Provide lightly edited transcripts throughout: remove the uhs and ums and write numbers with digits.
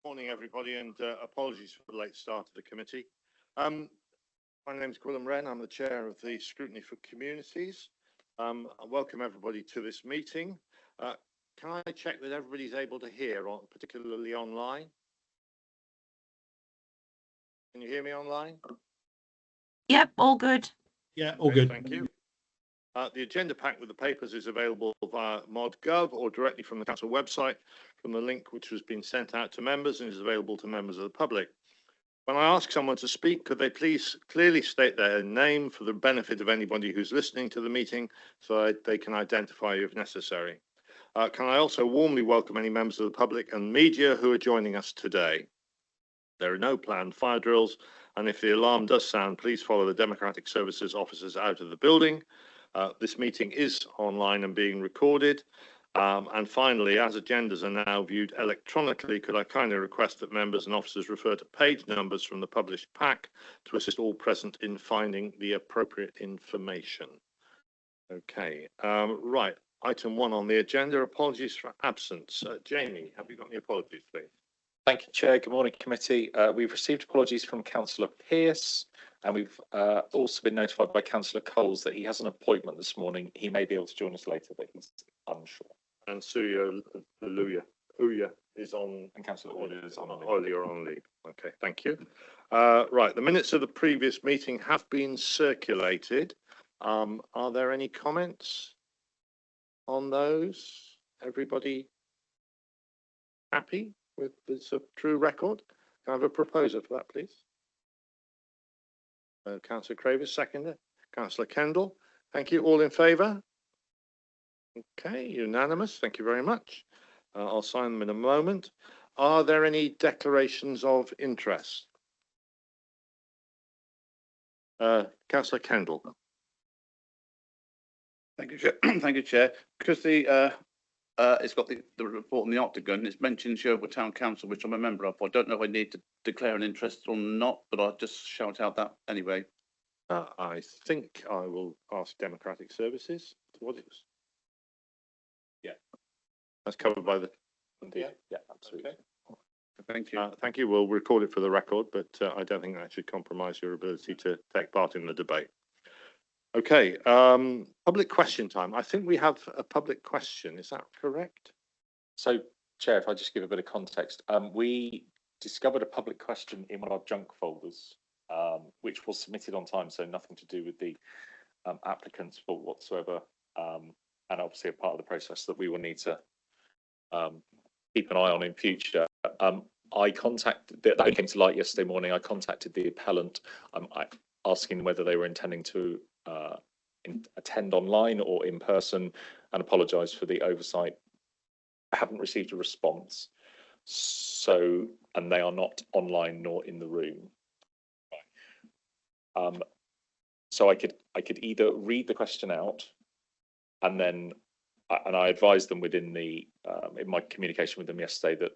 Morning, everybody, and apologies for the late start of the committee. My name is Gwilym Wren. I'm the chair of the Scrutiny for Communities. I welcome everybody to this meeting. Can I check that everybody's able to hear, particularly online? Can you hear me online? Yep, all good. Yeah, all good. Thank you. The agenda pack with the papers is available via mod.gov or directly from the council website from the link which has been sent out to members and is available to members of the public. When I ask someone to speak, could they please clearly state their name for the benefit of anybody who's listening to the meeting so that they can identify you if necessary. Can I also warmly welcome any members of the public and media who are joining us today. There are no planned fire drills, and if the alarm does sound, please follow the Democratic Services officers out of the building. This meeting is online and being recorded. And finally, as agendas are now viewed electronically, could I kindly request that members and officers refer to page numbers from the published pack to assist all present in finding the appropriate information. Okay, right. Item 1 on the agenda, apologies for absence. Jamie, have you got any apologies, please? Thank you, Chair. Good morning, committee. We've received apologies from Councillor Pearce, and we've also been notified by Councillor Coles that he has an appointment this morning. He may be able to join us later, but he's unsure. And Suya Uya is on. And Councillor Olia is on leave. Olia on leave. Okay, thank you. Right, the minutes of the previous meeting have been circulated. Are there any comments on those? Everybody happy with this true record? Can I have a proposer for that, please? Councillor Cravis, seconder. Councillor Kendall, thank you. All in favour? Okay, unanimous. Thank you very much. I'll sign them in a moment. Are there any declarations of interest? Councillor Kendall. Thank you, Chair. Thank you, Chair. Because the it's got the report on the Octagon. It's mentioned Sherwood Town Council, which I'm a member of. I don't know if I need to declare an interest or not, but I'll just shout out that anyway. I think I will ask Democratic Services. What is? Yeah, that's covered by the. Yeah, absolutely. Okay. Thank you. Thank you. We'll record it for the record, but I don't think that should compromise your ability to take part in the debate. Okay, public question time. I think we have a public question. Is that correct? So, Chair, if I just give a bit of context, we discovered a public question in one of our junk folders, which was submitted on time, so nothing to do with the applicant's fault whatsoever, and obviously a part of the process that we will need to keep an eye on in future. I contacted, that came to light yesterday morning, I contacted the appellant, asking whether they were intending to attend online or in person, and apologise for the oversight. I haven't received a response, so, and they are not online nor in the room. So I could either read the question out, and then I advised them within the in my communication with them yesterday that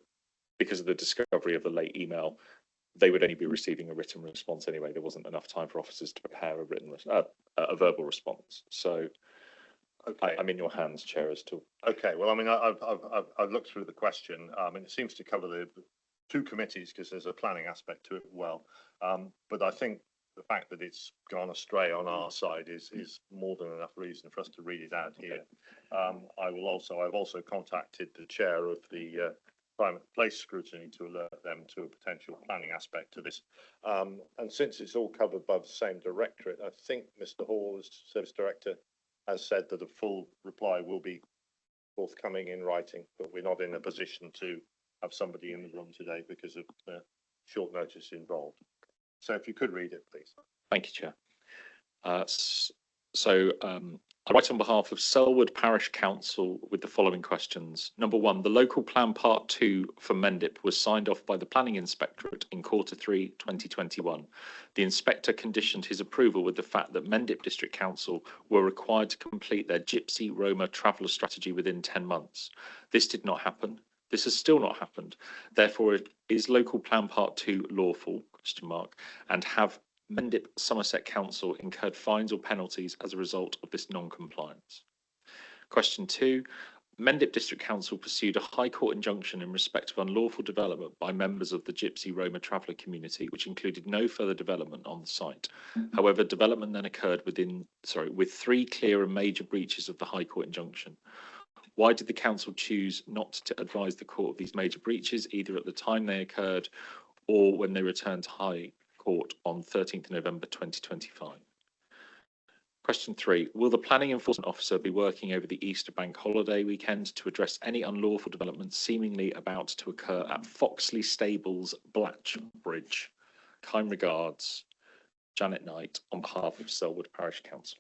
because of the discovery of the late email, they would only be receiving a written response anyway. There wasn't enough time for officers to prepare a verbal response. So okay. I'm in your hands, Chair, as to. Okay. Well, I mean, I've looked through the question, and it seems to cover the two committees because there's a planning aspect to it. Well, but I think the fact that it's gone astray on our side is more than enough reason for us to read it out here. I've also contacted the chair of the Climate Place Scrutiny to alert them to a potential planning aspect to this. And since it's all covered by the same directorate, I think Mr. Hall, as Service Director, has said that a full reply will be forthcoming in writing, but we're not in a position to have somebody in the room today because of the short notice involved. So if you could read it, please. Thank you, Chair. I write on behalf of Selwood Parish Council with the following questions. Number 1, the local plan part 2 for Mendip was signed off by the Planning Inspectorate in Q3 2021. The inspector conditioned his approval with the fact that Mendip District Council were required to complete their Gypsy Roma traveller strategy within 10 months. This did not happen. This has still not happened. Therefore, is local plan part 2 lawful? ? And have Mendip Somerset Council incurred fines or penalties as a result of this non-compliance? Question 2, Mendip District Council pursued a High Court injunction in respect of unlawful development by members of the Gypsy Roma traveller community, which included no further development on the site. However, development then occurred with 3 clear and major breaches of the High Court injunction. Why did the council choose not to advise the court of these major breaches, either at the time they occurred or when they returned to High Court on 13th November 2025? Question 3. Will the planning enforcement officer be working over the Easter bank holiday weekend to address any unlawful developments seemingly about to occur at Foxley Stables, Blatch Bridge? Kind regards, Janet Knight, on behalf of Selwood Parish Council.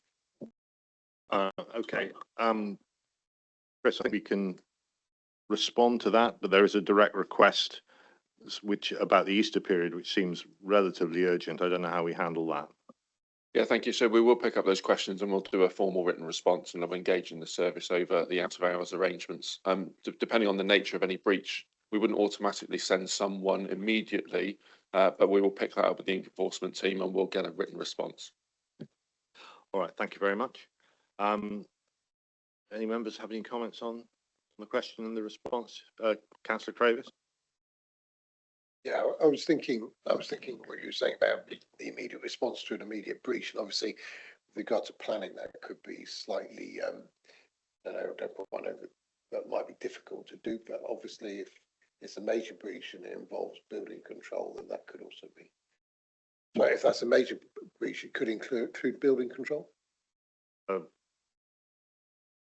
Okay. Chris, I think we can respond to that, but there is a direct request about the Easter period, which seems relatively urgent. I don't know how we handle that. Yeah, thank you. So we will pick up those questions and we'll do a formal written response, and I'll engage in the service over the out of hours arrangements. Depending on the nature of any breach, we wouldn't automatically send someone immediately, but we will pick that up with the enforcement team and we'll get a written response. All right, thank you very much. Any members have any comments on the question and the response? Councillor Cravis? Yeah, I was thinking what you were saying about the immediate response to an immediate breach, and obviously with regard to planning, that could be slightly, I don't put one over, that might be difficult to do, but obviously if it's a major breach and it involves building control, then that could also be. So if that's a major breach, it could include building control?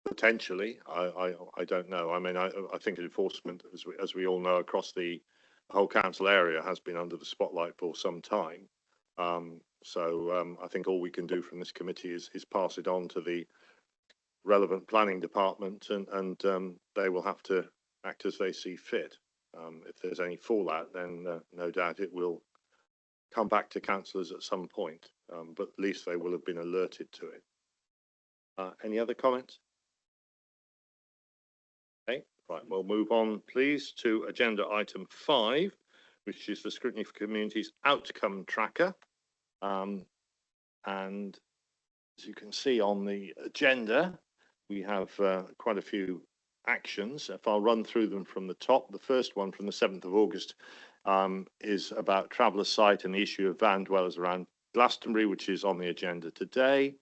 Potentially, I don't know. I mean, I think enforcement, as we all know, across the whole council area has been under the spotlight for some time. So I think all we can do from this committee is pass it on to the relevant planning department, and they will have to act as they see fit. If there's any fallout, then no doubt it will come back to councillors at some point, but at least they will have been alerted to it. Any other comments? Okay, right, we'll move on, please, to agenda item 5, which is the Scrutiny for Communities Outcome Tracker. And as you can see on the agenda, we have quite a few actions. If I'll run through them from the top, the first one from the 7th of August is about traveller site and the issue of van dwellers around Glastonbury, which is on the agenda today.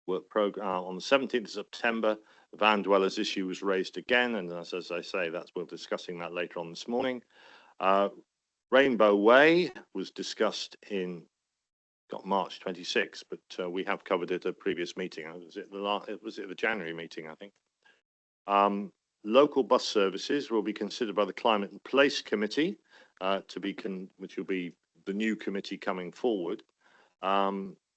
Work program on the 17th of September, the van dwellers issue was raised again, and as I say, we're discussing that later on this morning. Rainbow Way was discussed in March 26, but we have covered it at a previous meeting. Was it the January meeting, I think? Local bus services will be considered by the Climate and Place Committee, which will be the new committee coming forward.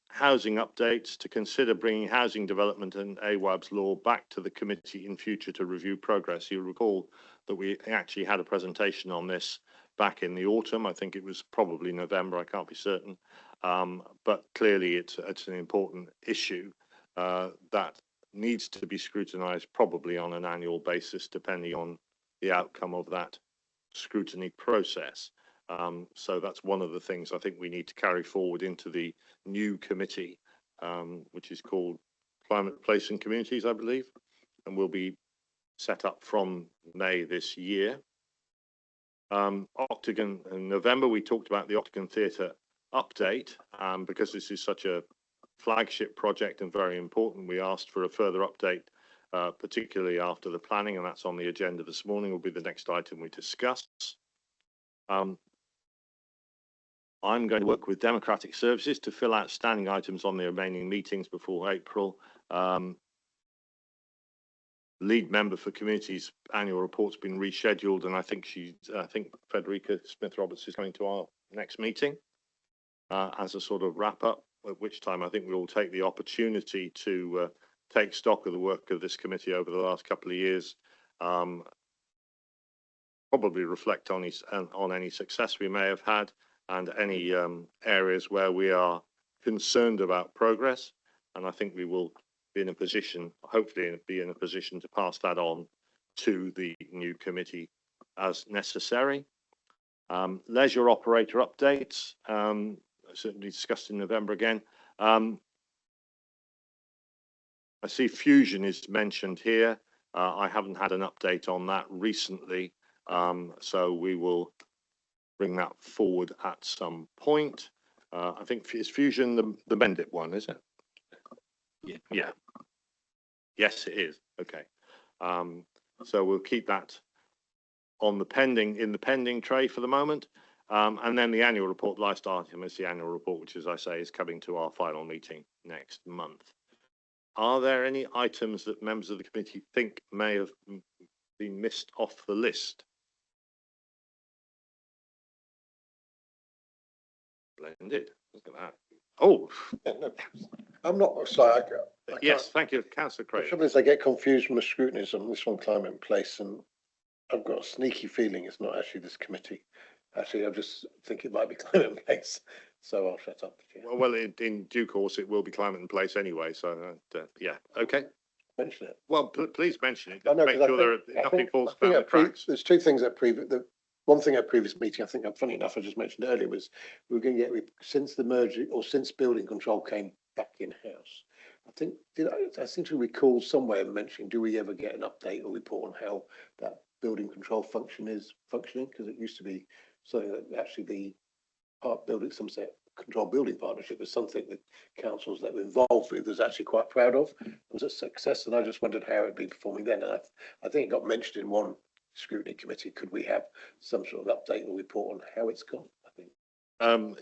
Housing updates, to consider bringing housing development and AWAB's law back to the committee in future to review progress. You'll recall that we actually had a presentation on this back in the autumn. I think it was probably November, I can't be certain. But clearly it's an important issue that needs to be scrutinised probably on an annual basis, depending on the outcome of that scrutiny process. So that's one of the things I think we need to carry forward into the new committee, which is called Climate, Place and Communities, I believe, and will be set up from May this year. Octagon, in November, we talked about the Octagon Theatre update, because this is such a flagship project and very important. We asked for a further update, particularly after the planning, and that's on the agenda this morning, will be the next item we discuss. I'm going to work with Democratic Services to fill out standing items on the remaining meetings before April. Lead member for Communities annual report's been rescheduled, and I think Frederica Smith-Roberts is coming to our next meeting as a sort of wrap up, at which time I think we will take the opportunity to take stock of the work of this committee over the last couple of years, probably reflect on any success we may have had, and any areas where we are concerned about progress. And I think we will be in a position, hopefully be in a position, to pass that on to the new committee as necessary. Leisure operator updates, certainly discussed in November again. I see Fusion is mentioned here. I haven't had an update on that recently, so we will bring that forward at some point. I think it's Fusion, the Bendit one, is it? Yeah. Yes, it is. Okay. So we'll keep that on the pending tray for the moment. And then the annual report, the last item is the annual report, which, as I say, is coming to our final meeting next month. Are there any items that members of the committee think may have been missed off the list? Splendid. Look at that. Oh, Yeah, no, I'm not, sorry, I yes, thank you, Councillor The Craig. trouble is I get confused from the scrutiny on this one, climate and place, and I've got a sneaky feeling it's not actually this committee. Actually, I just think it might be climate and place, so I'll shut up. Well, in due course, it will be climate and place anyway. So, yeah, okay. Mention it. Well, please mention it. I know, Make 'cause sure nothing falls down the cracks. There's two things at the one thing at previous meeting, I think, funny enough, I just mentioned earlier, was we were going to get, since the merger or since building control came back in-house, I think, I seem to recall somewhere mentioning, do we ever get an update or report on how that building control function is functioning? Because it used to be something that actually the control building partnership was something that councils that were involved with was actually quite proud of. It was a success, and I just wondered how it'd been performing then. And I think it got mentioned in one scrutiny committee. Could we have some sort of update or report on how it's gone? I think.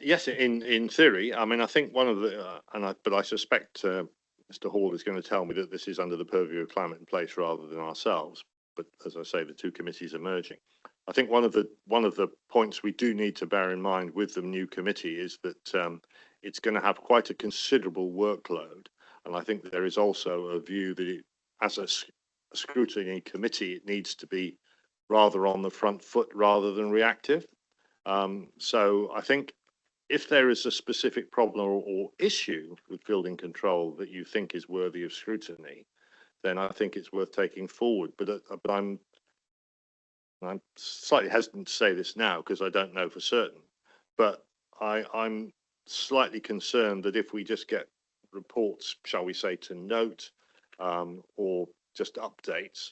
Yes, in theory. I mean, I think one of the but I suspect Mr. Hall is going to tell me that this is under the purview of climate and place rather than ourselves. But as I say, the two committees are merging. I think one of the points we do need to bear in mind with the new committee is that it's going to have quite a considerable workload, and I think there is also a view that as a scrutiny committee, it needs to be rather on the front foot rather than reactive. So I think if there is a specific problem or issue with building control that you think is worthy of scrutiny, then I think it's worth taking forward. But I'm slightly hesitant to say this now because I don't know for certain. But I'm slightly concerned that if we just get reports, shall we say, to note or just updates,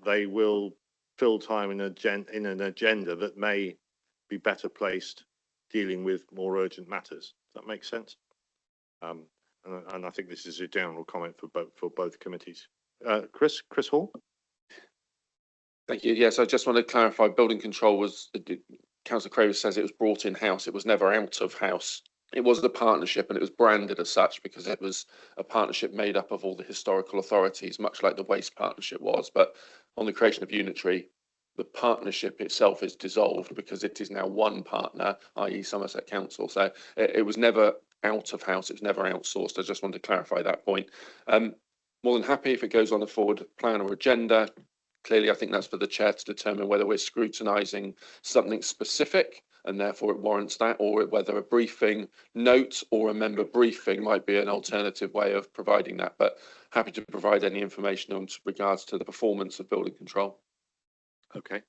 they will fill time in an agenda that may be better placed dealing with more urgent matters. Does that make sense? And I think this is a general comment for both committees. Chris Hall. Thank you. Yes, I just want to clarify. Building control was, Councillor Craven says it was brought in house. It was never out of house. It was a partnership, and it was branded as such because it was a partnership made up of all the historical authorities, much like the waste partnership was. But on the creation of Unitary, the partnership itself is dissolved because it is now one partner, i.e. Somerset Council. So it was never out of house. It was never outsourced. I just want to clarify that point. More than happy if it goes on a forward plan or agenda. Clearly, I think that's for the chair to determine whether we're scrutinising something specific and therefore it warrants that, or whether a briefing note or a member briefing might be an alternative way of providing that. But happy to provide any information on regards to the performance of building control. Okay. Is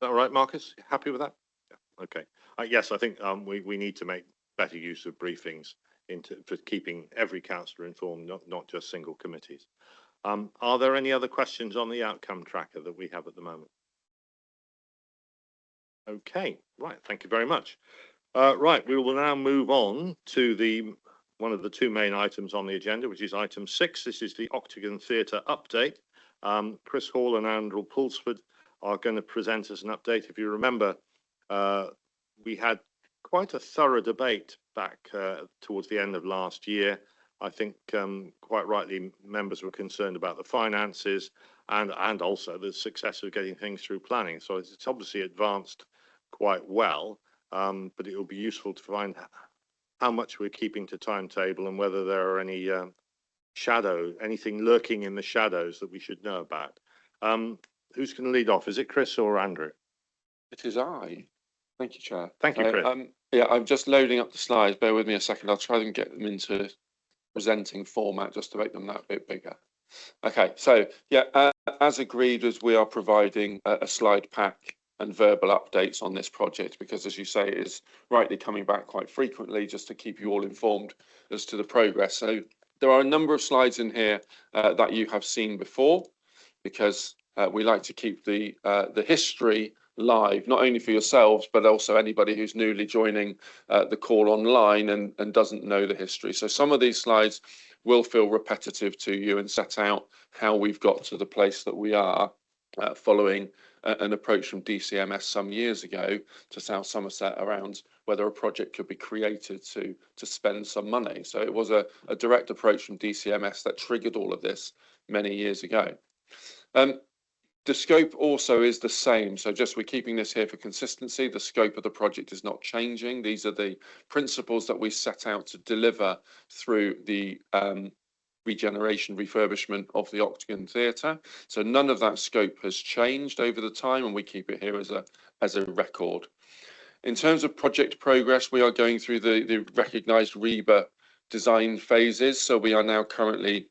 that all right, Marcus? Happy with that? Yeah. Okay. Yes, I think we need to make better use of briefings for keeping every councillor informed, not just single committees. Are there any other questions on the outcome tracker that we have at the moment? Okay, right. Thank you very much. Right, we will now move on to one of the two main items on the agenda, which is item 6. This is the Octagon Theatre update. Chris Hall and Andrew Pulsford are going to present us an update. If you remember, we had quite a thorough debate back towards the end of last year. I think quite rightly members were concerned about the finances and also the success of getting things through planning. So it's obviously advanced quite well, but it will be useful to find how much we're keeping to timetable and whether there are any anything lurking in the shadows that we should know about. Who's going to lead off? Is it Chris or Andrew? It is I. Thank you, Chair. Thank you, Chris. Yeah, I'm just loading up the slides. Bear with me a second. I'll try and get them into presenting format just to make them that bit bigger. Okay, so yeah, as agreed, as we are providing a slide pack and verbal updates on this project, because as you say, it is rightly coming back quite frequently just to keep you all informed as to the progress. So there are a number of slides in here that you have seen before. because we like to keep the history live, not only for yourselves, but also anybody who's newly joining the call online and doesn't know the history. So some of these slides will feel repetitive to you and set out how we've got to the place that we are following an approach from DCMS some years ago to South Somerset around whether a project could be created to spend some money. So it was a direct approach from DCMS that triggered all of this many years ago. The scope also is the same. So just we're keeping this here for consistency. The scope of the project is not changing. These are the principles that we set out to deliver through the regeneration refurbishment of the Octagon Theatre. So none of that scope has changed over the time, and we keep it here as a record. In terms of project progress, we are going through the recognised REBA design phases. So we are now currently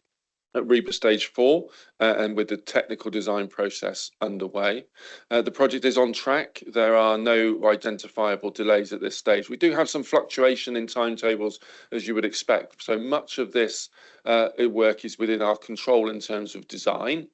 at REBA stage 4 and with the technical design process underway. The project is on track. There are no identifiable delays at this stage. We do have some fluctuation in timetables, as you would expect. So much of this work is within our control in terms of design,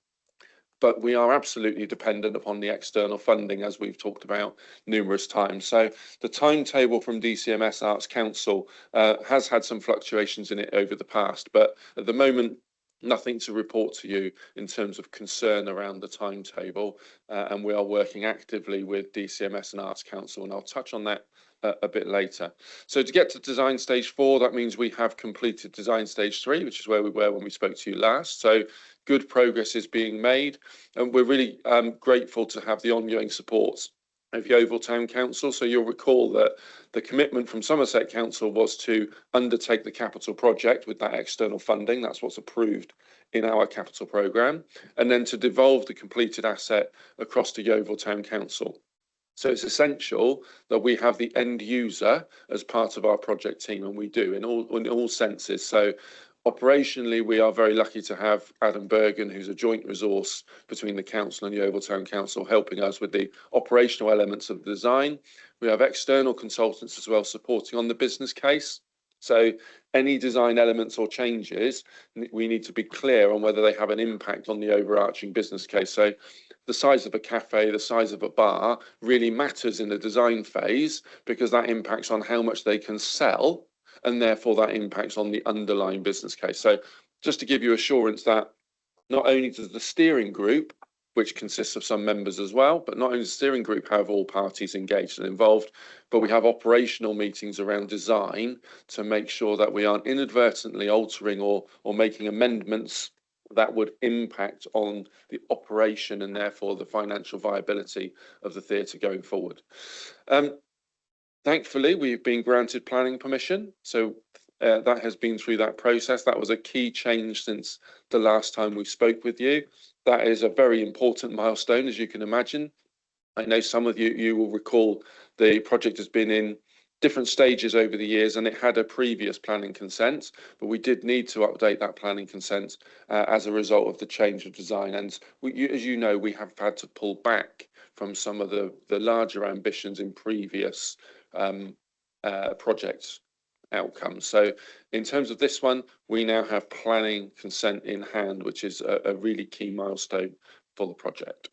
but we are absolutely dependent upon the external funding, as we've talked about numerous times. So the timetable from DCMS Arts Council has had some fluctuations in it over the past, but at the moment, nothing to report to you in terms of concern around the timetable, and we are working actively with DCMS and Arts Council, and I'll touch on that a bit later. So to get to design stage 4, that means we have completed design stage 3, which is where we were when we spoke to you last. So good progress is being made, and we're really grateful to have the ongoing support of Yeovil Town Council. So you'll recall that the commitment from Somerset Council was to undertake the capital project with that external funding. That's what's approved in our capital programme, and then to devolve the completed asset across to Yeovil Town Council. So it's essential that we have the end user as part of our project team, and we do in all senses. So operationally, we are very lucky to have Adam Bergen, who's a joint resource between the council and Yeovil Town Council, helping us with the operational elements of the design. We have external consultants as well supporting on the business case. So any design elements or changes, we need to be clear on whether they have an impact on the overarching business case. So the size of a cafe, the size of a bar really matters in the design phase, because that impacts on how much they can sell, and therefore that impacts on the underlying business case. So just to give you assurance that not only does the steering group, which consists of some members as well, but not only does the steering group have all parties engaged and involved, but we have operational meetings around design to make sure that we aren't inadvertently altering or making amendments that would impact on the operation and therefore the financial viability of the theatre going forward. Thankfully, we've been granted planning permission, so that has been through that process. That was a key change since the last time we spoke with you. That is a very important milestone, as you can imagine. I know some of you will recall the project has been in different stages over the years, and it had a previous planning consent, but we did need to update that planning consent as a result of the change of design. And as you know, we have had to pull back from some of the larger ambitions in previous project outcomes. So in terms of this one, we now have planning consent in hand, which is a really key milestone for the project.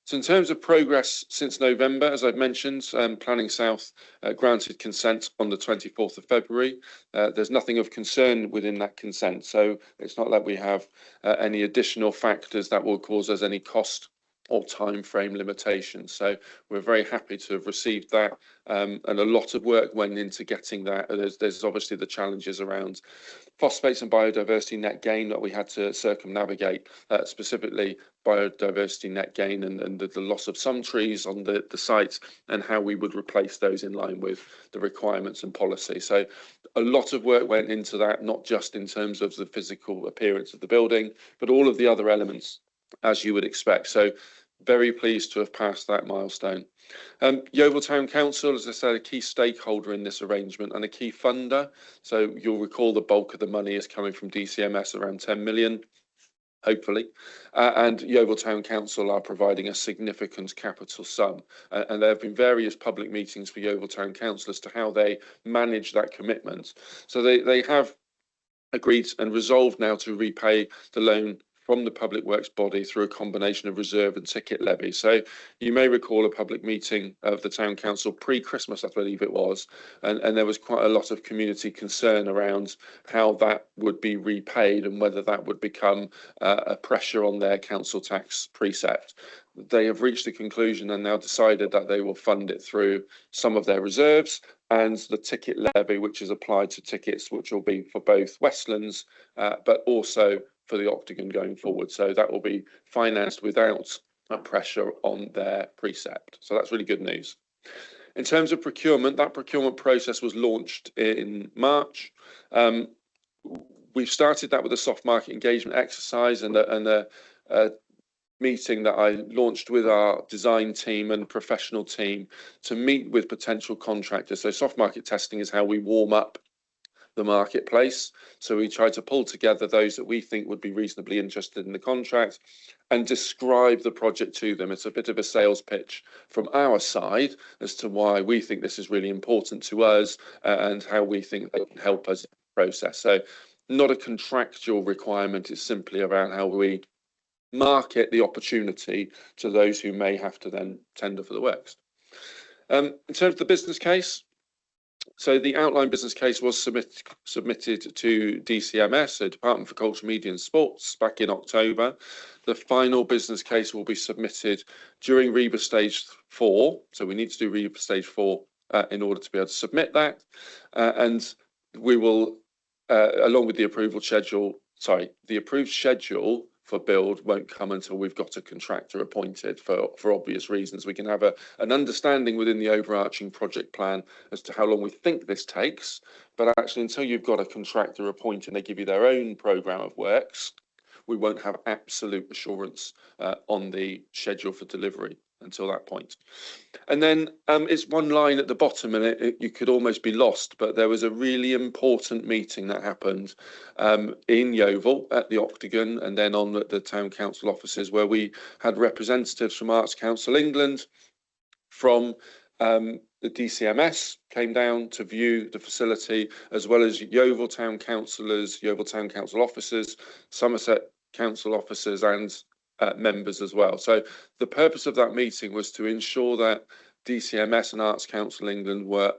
So in terms of progress since November, as I've mentioned, Planning South granted consent on the 24th of February. There's nothing of concern within that consent, so it's not that we have any additional factors that will cause us any cost or time frame limitations. So we're very happy to have received that, and a lot of work went into getting that. There's obviously the challenges around phosphates and biodiversity net gain that we had to circumnavigate, specifically biodiversity net gain and the loss of some trees on the site, and how we would replace those in line with the requirements and policy. So a lot of work went into that, not just in terms of the physical appearance of the building, but all of the other elements, as you would expect. So very pleased to have passed that milestone. Yeovil Town Council, as I said, a key stakeholder in this arrangement and a key funder. So you'll recall the bulk of the money is coming from DCMS, around 10 million, hopefully. And Yeovil Town Council are providing a significant capital sum. And there have been various public meetings for Yeovil Town Council as to how they manage that commitment. So they have agreed and resolved now to repay the loan from the public works body through a combination of reserve and ticket levy. So you may recall a public meeting of the town council pre-Christmas, I believe it was, and there was quite a lot of community concern around how that would be repaid and whether that would become a pressure on their council tax precept. They have reached a conclusion and now decided that they will fund it through some of their reserves and the ticket levy, which is applied to tickets, which will be for both Westlands, but also for the Octagon going forward. So that will be financed without a pressure on their precept. So that's really good news. In terms of procurement, that procurement process was launched in March. We've started that with a soft market engagement exercise and a meeting that I launched with our design team and professional team to meet with potential contractors. So soft market testing is how we warm up the marketplace. So we try to pull together those that we think would be reasonably interested in the contract and describe the project to them. It's a bit of a sales pitch from our side as to why we think this is really important to us and how we think they can help us in the process. So not a contractual requirement, it's simply around how we market the opportunity to those who may have to then tender for the works. In terms of the business case, so the outline business case was submitted to DCMS, so Department for Culture, Media and Sports, back in October. The final business case will be submitted during REBA stage 4. So we need to do REBA stage 4 in order to be able to submit that. And we will, along with the approved schedule for build won't come until we've got a contractor appointed for obvious reasons. We can have an understanding within the overarching project plan as to how long we think this takes, but actually until you've got a contractor appointed and they give you their own programme of works, we won't have absolute assurance on the schedule for delivery until that point. And then it's one line at the bottom and you could almost be lost, but there was a really important meeting that happened in Yeovil at the Octagon and then on the town council offices where we had representatives from Arts Council England, from the DCMS came down to view the facility, as well as Yeovil town councillors, Yeovil town council officers, Somerset council officers and members as well. So the purpose of that meeting was to ensure that DCMS and Arts Council England were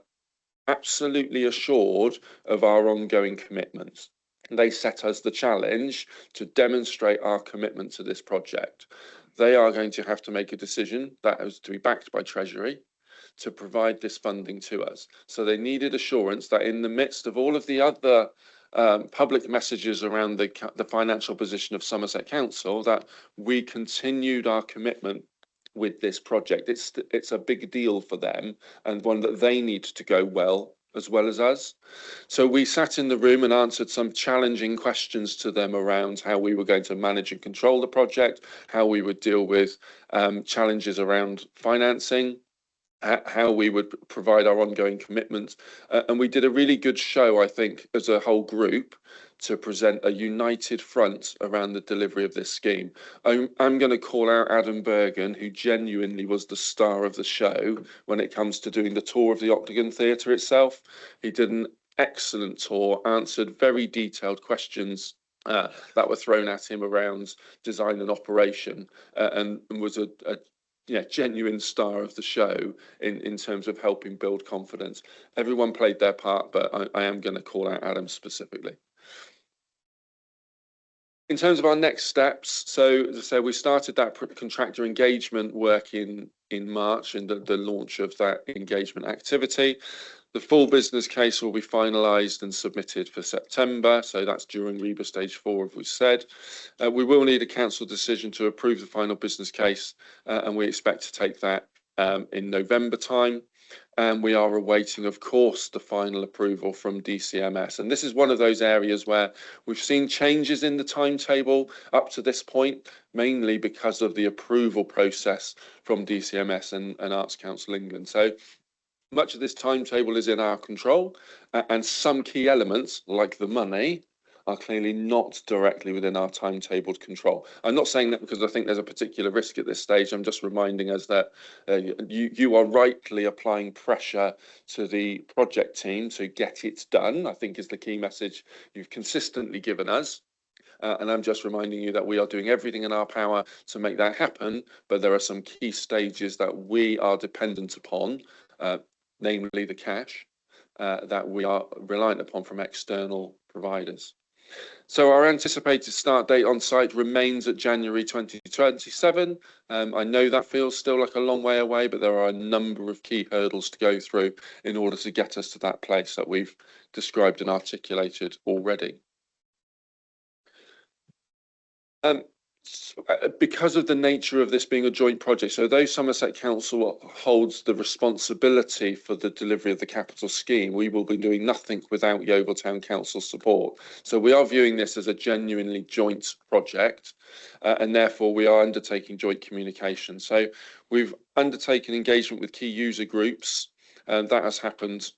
absolutely assured of our ongoing commitments. They set us the challenge to demonstrate our commitment to this project. They are going to have to make a decision that is to be backed by Treasury to provide this funding to us. So they needed assurance that in the midst of all of the other public messages around the financial position of Somerset Council, that we continued our commitment with this project. It's a big deal for them and one that they need to go well as us. So we sat in the room and answered some challenging questions to them around how we were going to manage and control the project, how we would deal with challenges around financing, how we would provide our ongoing commitment. And we did a really good show, I think, as a whole group to present a united front around the delivery of this scheme. I'm going to call out Adam Bergen, who genuinely was the star of the show when it comes to doing the tour of the Octagon Theatre itself. He did an excellent tour, answered very detailed questions that were thrown at him around design and operation, and was a genuine star of the show in terms of helping build confidence. Everyone played their part, but I am going to call out Adam specifically. In terms of our next steps, so as I say, we started that contractor engagement work in March and the launch of that engagement activity. The full business case will be finalised and submitted for September, so that's during REBA stage 4, as we said. We will need a council decision to approve the final business case, and we expect to take that in November time. And we are awaiting, of course, the final approval from DCMS. And this is one of those areas where we've seen changes in the timetable up to this point, mainly because of the approval process from DCMS and Arts Council England. So much of this timetable is in our control, and some key elements, like the money, are clearly not directly within our timetabled control. I'm not saying that because I think there's a particular risk at this stage. I'm just reminding us that you are rightly applying pressure to the project team to get it done, I think is the key message you've consistently given us. And I'm just reminding you that we are doing everything in our power to make that happen, but there are some key stages that we are dependent upon, namely the cash, that we are reliant upon from external providers. So our anticipated start date on site remains at January 2027. I know that feels still like a long way away, but there are a number of key hurdles to go through in order to get us to that place that we've described and articulated already. Because of the nature of this being a joint project, so though Somerset Council holds the responsibility for the delivery of the capital scheme, we will be doing nothing without Yeovil Town Council support. So we are viewing this as a genuinely joint project, and therefore we are undertaking joint communication. So we've undertaken engagement with key user groups, and that has happened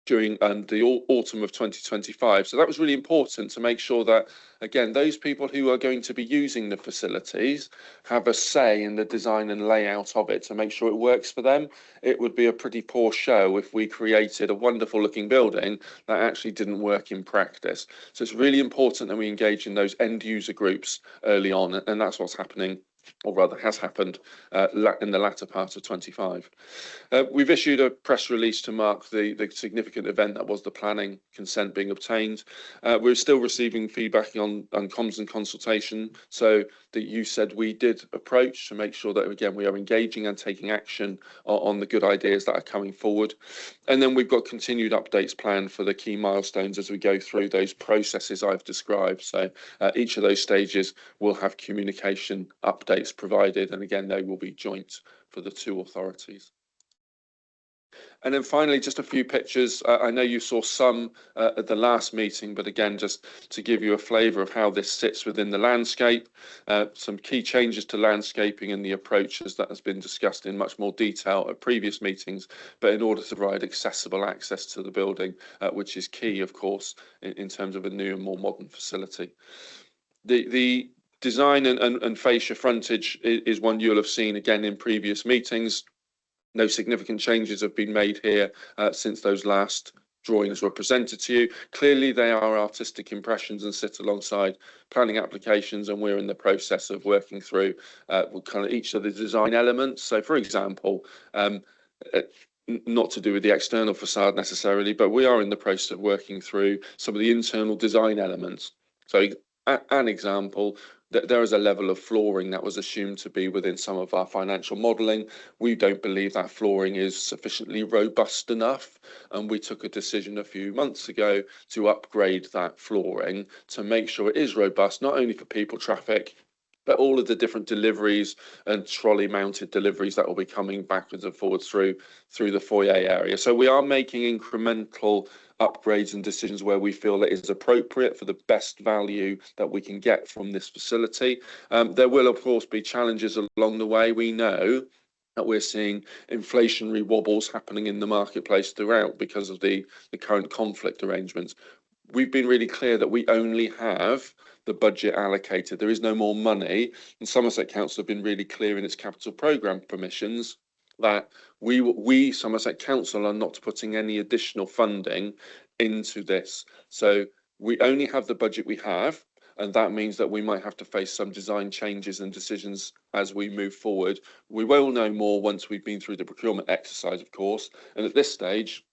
during the autumn of 2025. So that was really important to make sure that, again, those people who are going to be using the facilities have a say in the design and layout of it to make sure it works for them. It would be a pretty poor show if we created a wonderful looking building that actually didn't work in practice. So it's really important that we engage in those end user groups early on, and that's what's happening, or rather has happened in the latter part of 25. We've issued a press release to mark the significant event that was the planning consent being obtained. We're still receiving feedback on comms and consultation, so that you said we did approach to make sure that, again, we are engaging and taking action on the good ideas that are coming forward. And then we've got continued updates planned for the key milestones as we go through those processes I've described. So each of those stages will have communication updates provided, and again, they will be joint for the two authorities. And then finally, just a few pictures. I know you saw some at the last meeting, but again, just to give you a flavour of how this sits within the landscape, some key changes to landscaping and the approaches that has been discussed in much more detail at previous meetings, but in order to provide accessible access to the building, which is key, of course, in terms of a new and more modern facility. The design and fascia frontage is one you'll have seen again in previous meetings. No significant changes have been made here since those last drawings were presented to you. Clearly, they are artistic impressions and sit alongside planning applications, and we're in the process of working through kind of each of the design elements. So, for example, not to do with the external facade necessarily, but we are in the process of working through some of the internal design elements. So, an example, that there is a level of flooring that was assumed to be within some of our financial modelling. We don't believe that flooring is sufficiently robust enough, and we took a decision a few months ago to upgrade that flooring to make sure it is robust, not only for people traffic, but all of the different deliveries and trolley mounted deliveries that will be coming backwards and forwards through the foyer area. So we are making incremental upgrades and decisions where we feel it is appropriate for the best value that we can get from this facility. There will, of course, be challenges along the way. We know that we're seeing inflationary wobbles happening in the marketplace throughout because of the current conflict arrangements. We've been really clear that we only have the budget allocated. There is no more money, and Somerset Council have been really clear in its capital programme permissions that we Somerset Council are not putting any additional funding into this. So we only have the budget we have, and that means that we might have to face some design changes and decisions as we move forward. We will know more once we've been through the procurement exercise, of course, and at this stage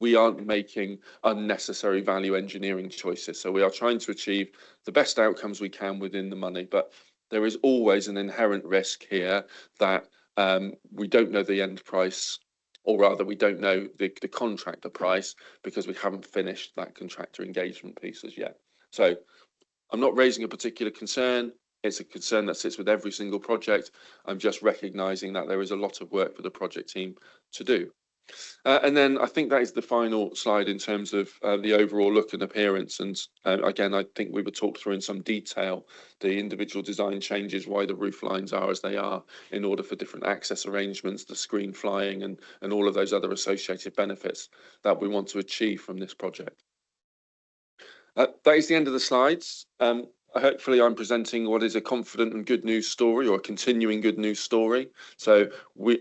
we aren't making unnecessary value engineering choices. So we are trying to achieve the best outcomes we can within the money, but there is always an inherent risk here that we don't know the end price, or rather we don't know the contractor price because we haven't finished that contractor engagement piece as yet. So I'm not raising a particular concern. It's a concern that sits with every single project. I'm just recognising that there is a lot of work for the project team to do. And then I think that is the final slide in terms of the overall look and appearance. And again, I think we would talk through in some detail the individual design changes, why the roof lines are as they are, in order for different access arrangements, the screen flying, and all of those other associated benefits that we want to achieve from this project. That is the end of the slides. hopefully I'm presenting what is a confident and good news story, or a continuing good news story. So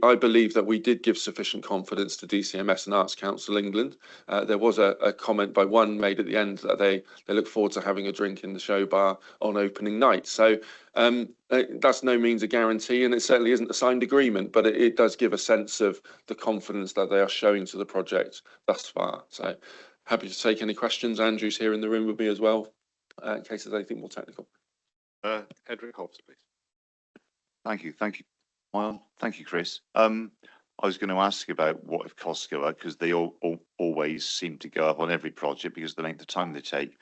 I believe that we did give sufficient confidence to DCMS and Arts Council England. There was a comment by one made at the end that they look forward to having a drink in the show bar on opening night. So that's no means a guarantee, and it certainly isn't a signed agreement, but it does give a sense of the confidence that they are showing to the project thus far. So happy to take any questions. Andrew's here in the room with me as well, in case there's anything more technical. Edric Hobbs, please. Thank you. Well, thank you, Chris. I was going to ask about what if costs go up, because they always seem to go up on every project because of the length of time they take.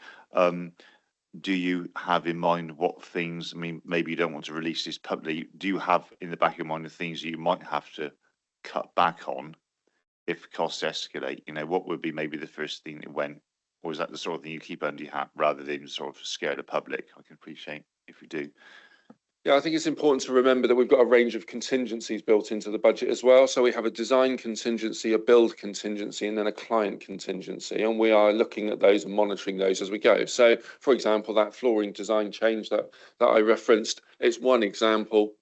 Do you have in mind what things, I mean, maybe you don't want to release this publicly, do you have in the back of your mind the things that you might have to cut back on if costs escalate? You know, what would be maybe the first thing that went, or is that the sort of thing you keep under your hat rather than sort of scare the public? I can appreciate if you do. Yeah, I think it's important to remember that we've got a range of contingencies built into the budget as well. So we have a design contingency, a build contingency, and then a client contingency. And we are looking at those and monitoring those as we go. So, for example, that flooring design change that I referenced, it's one example,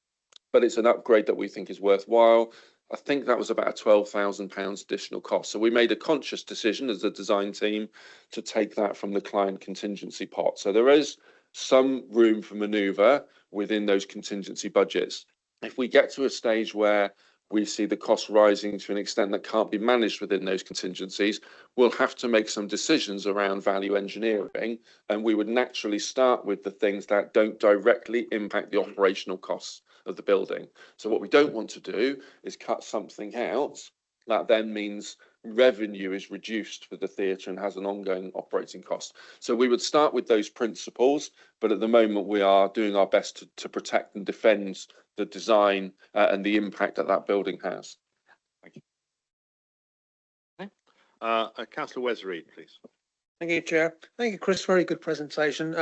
but it's an upgrade that we think is worthwhile. I think that was about a £12,000 additional cost. So we made a conscious decision as a design team to take that from the client contingency pot. So there is some room for manoeuvre within those contingency budgets. If we get to a stage where we see the cost rising to an extent that can't be managed within those contingencies, we'll have to make some decisions around value engineering, and we would naturally start with the things that don't directly impact the operational costs of the building. So what we don't want to do is cut something out that then means revenue is reduced for the theatre and has an ongoing operating cost. So we would start with those principles, but at the moment we are doing our best to protect and defend the design and the impact that that building has. Thank you. Okay. Councillor Wes-Reid, please. Thank you, Chair. Thank you, Chris. Very good presentation.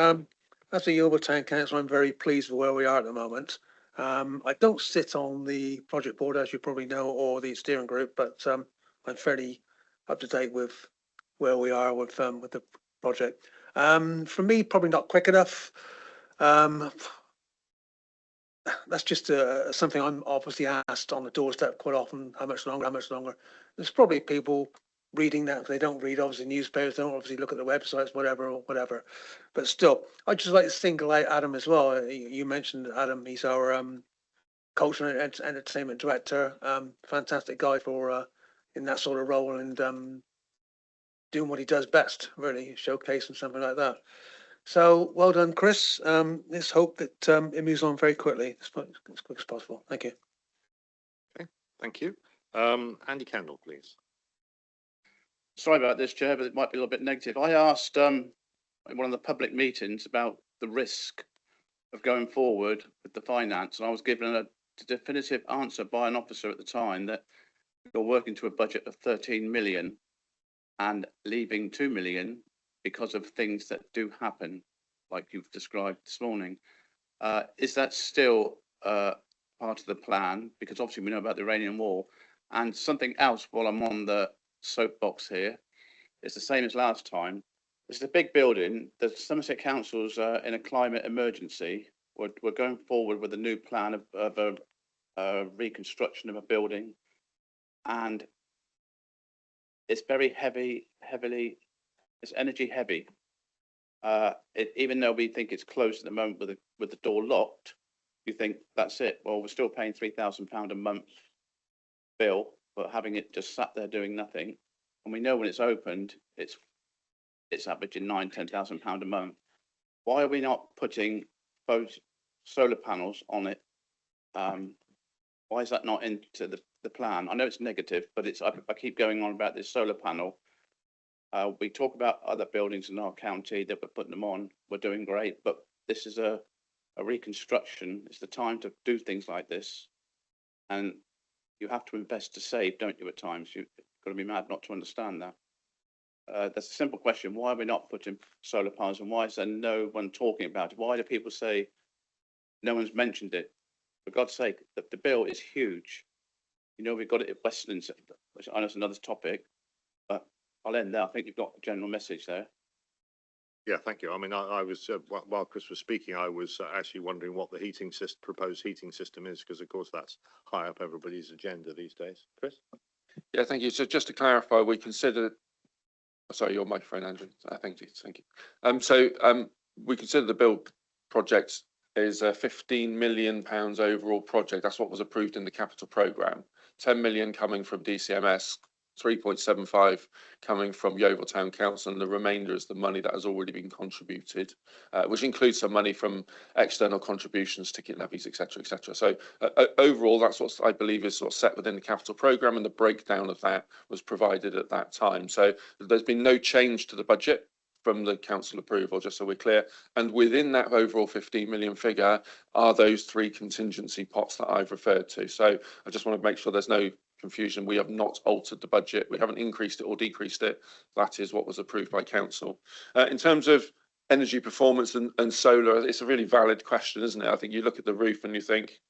As a Yeovil Town Council, I'm very pleased with where we are at the moment. I don't sit on the project board, as you probably know, or the steering group, but I'm fairly up to date with where we are with the project. For me, probably not quick enough. That's just something I'm obviously asked on the doorstep quite often. How much longer? How much longer? There's probably people reading that. They don't read obviously newspapers. They don't obviously look at the websites, whatever. But still, I'd just like to single out Adam as well. You mentioned Adam. He's our cultural and entertainment director. Fantastic guy for in that sort of role, and doing what he does best, really showcasing something like that. So well done, Chris. Let's hope that it moves on very quickly, as quick as possible. Thank you. Okay, thank you. Andy Kendall, please. Sorry about this, Chair, but it might be a little bit negative. I asked in one of the public meetings about the risk of going forward with the finance, and I was given a definitive answer by an officer at the time that you're working to a budget of 13 million and leaving 2 million because of things that do happen, like you've described this morning. Is that still part of the plan? Because obviously we know about the Iranian war. And something else while I'm on the soapbox here, it's the same as last time. It's a big building. The Somerset Council's in a climate emergency. We're going forward with a new plan of a reconstruction of a building, and it's very heavily, it's energy heavy. Even though we think it's closed at the moment with the door locked, you think that's it. Well, we're still paying £3,000 a month bill, but having it just sat there doing nothing. And we know when it's opened, it's averaging £9,000–10,000 a month. Why are we not putting both solar panels on it? Why is that not into the plan? I know it's negative, but I keep going on about this solar panel. We talk about other buildings in our county that we're putting them on. We're doing great, but this is a reconstruction. It's the time to do things like this. And you have to invest to save, don't you, at times? You've got to be mad not to understand that. That's a simple question. Why are we not putting solar panels, and why is there no one talking about it? Why do people say no one's mentioned it? For God's sake, the bill is huge. You know, we've got it at Westlands, which I know is another topic, but I'll end there. I think you've got a general message there. Yeah, thank you. I mean, I was, while Chris was speaking, I was actually wondering what the proposed heating system is, because of course that's high up everybody's agenda these days. Chris? Yeah, thank you. So just to clarify, we consider, sorry, your microphone, Andrew. Thank you. We consider the build project is a £15 million overall project. That's what was approved in the capital programme. 10 million coming from DCMS, 3.75 coming from Yeovil Town Council, and the remainder is the money that has already been contributed, which includes some money from external contributions, ticket levies, etc., etc. So overall, that's what I believe is sort of set within the capital programme, and the breakdown of that was provided at that time. So there's been no change to the budget from the council approval, just so we're clear. And within that overall 15 million figure are those three contingency pots that I've referred to. So I just want to make sure there's no confusion. We have not altered the budget. We haven't increased it or decreased it. That is what was approved by council. In terms of energy performance and solar, it's a really valid question, isn't it? I think you look at the roof and you think,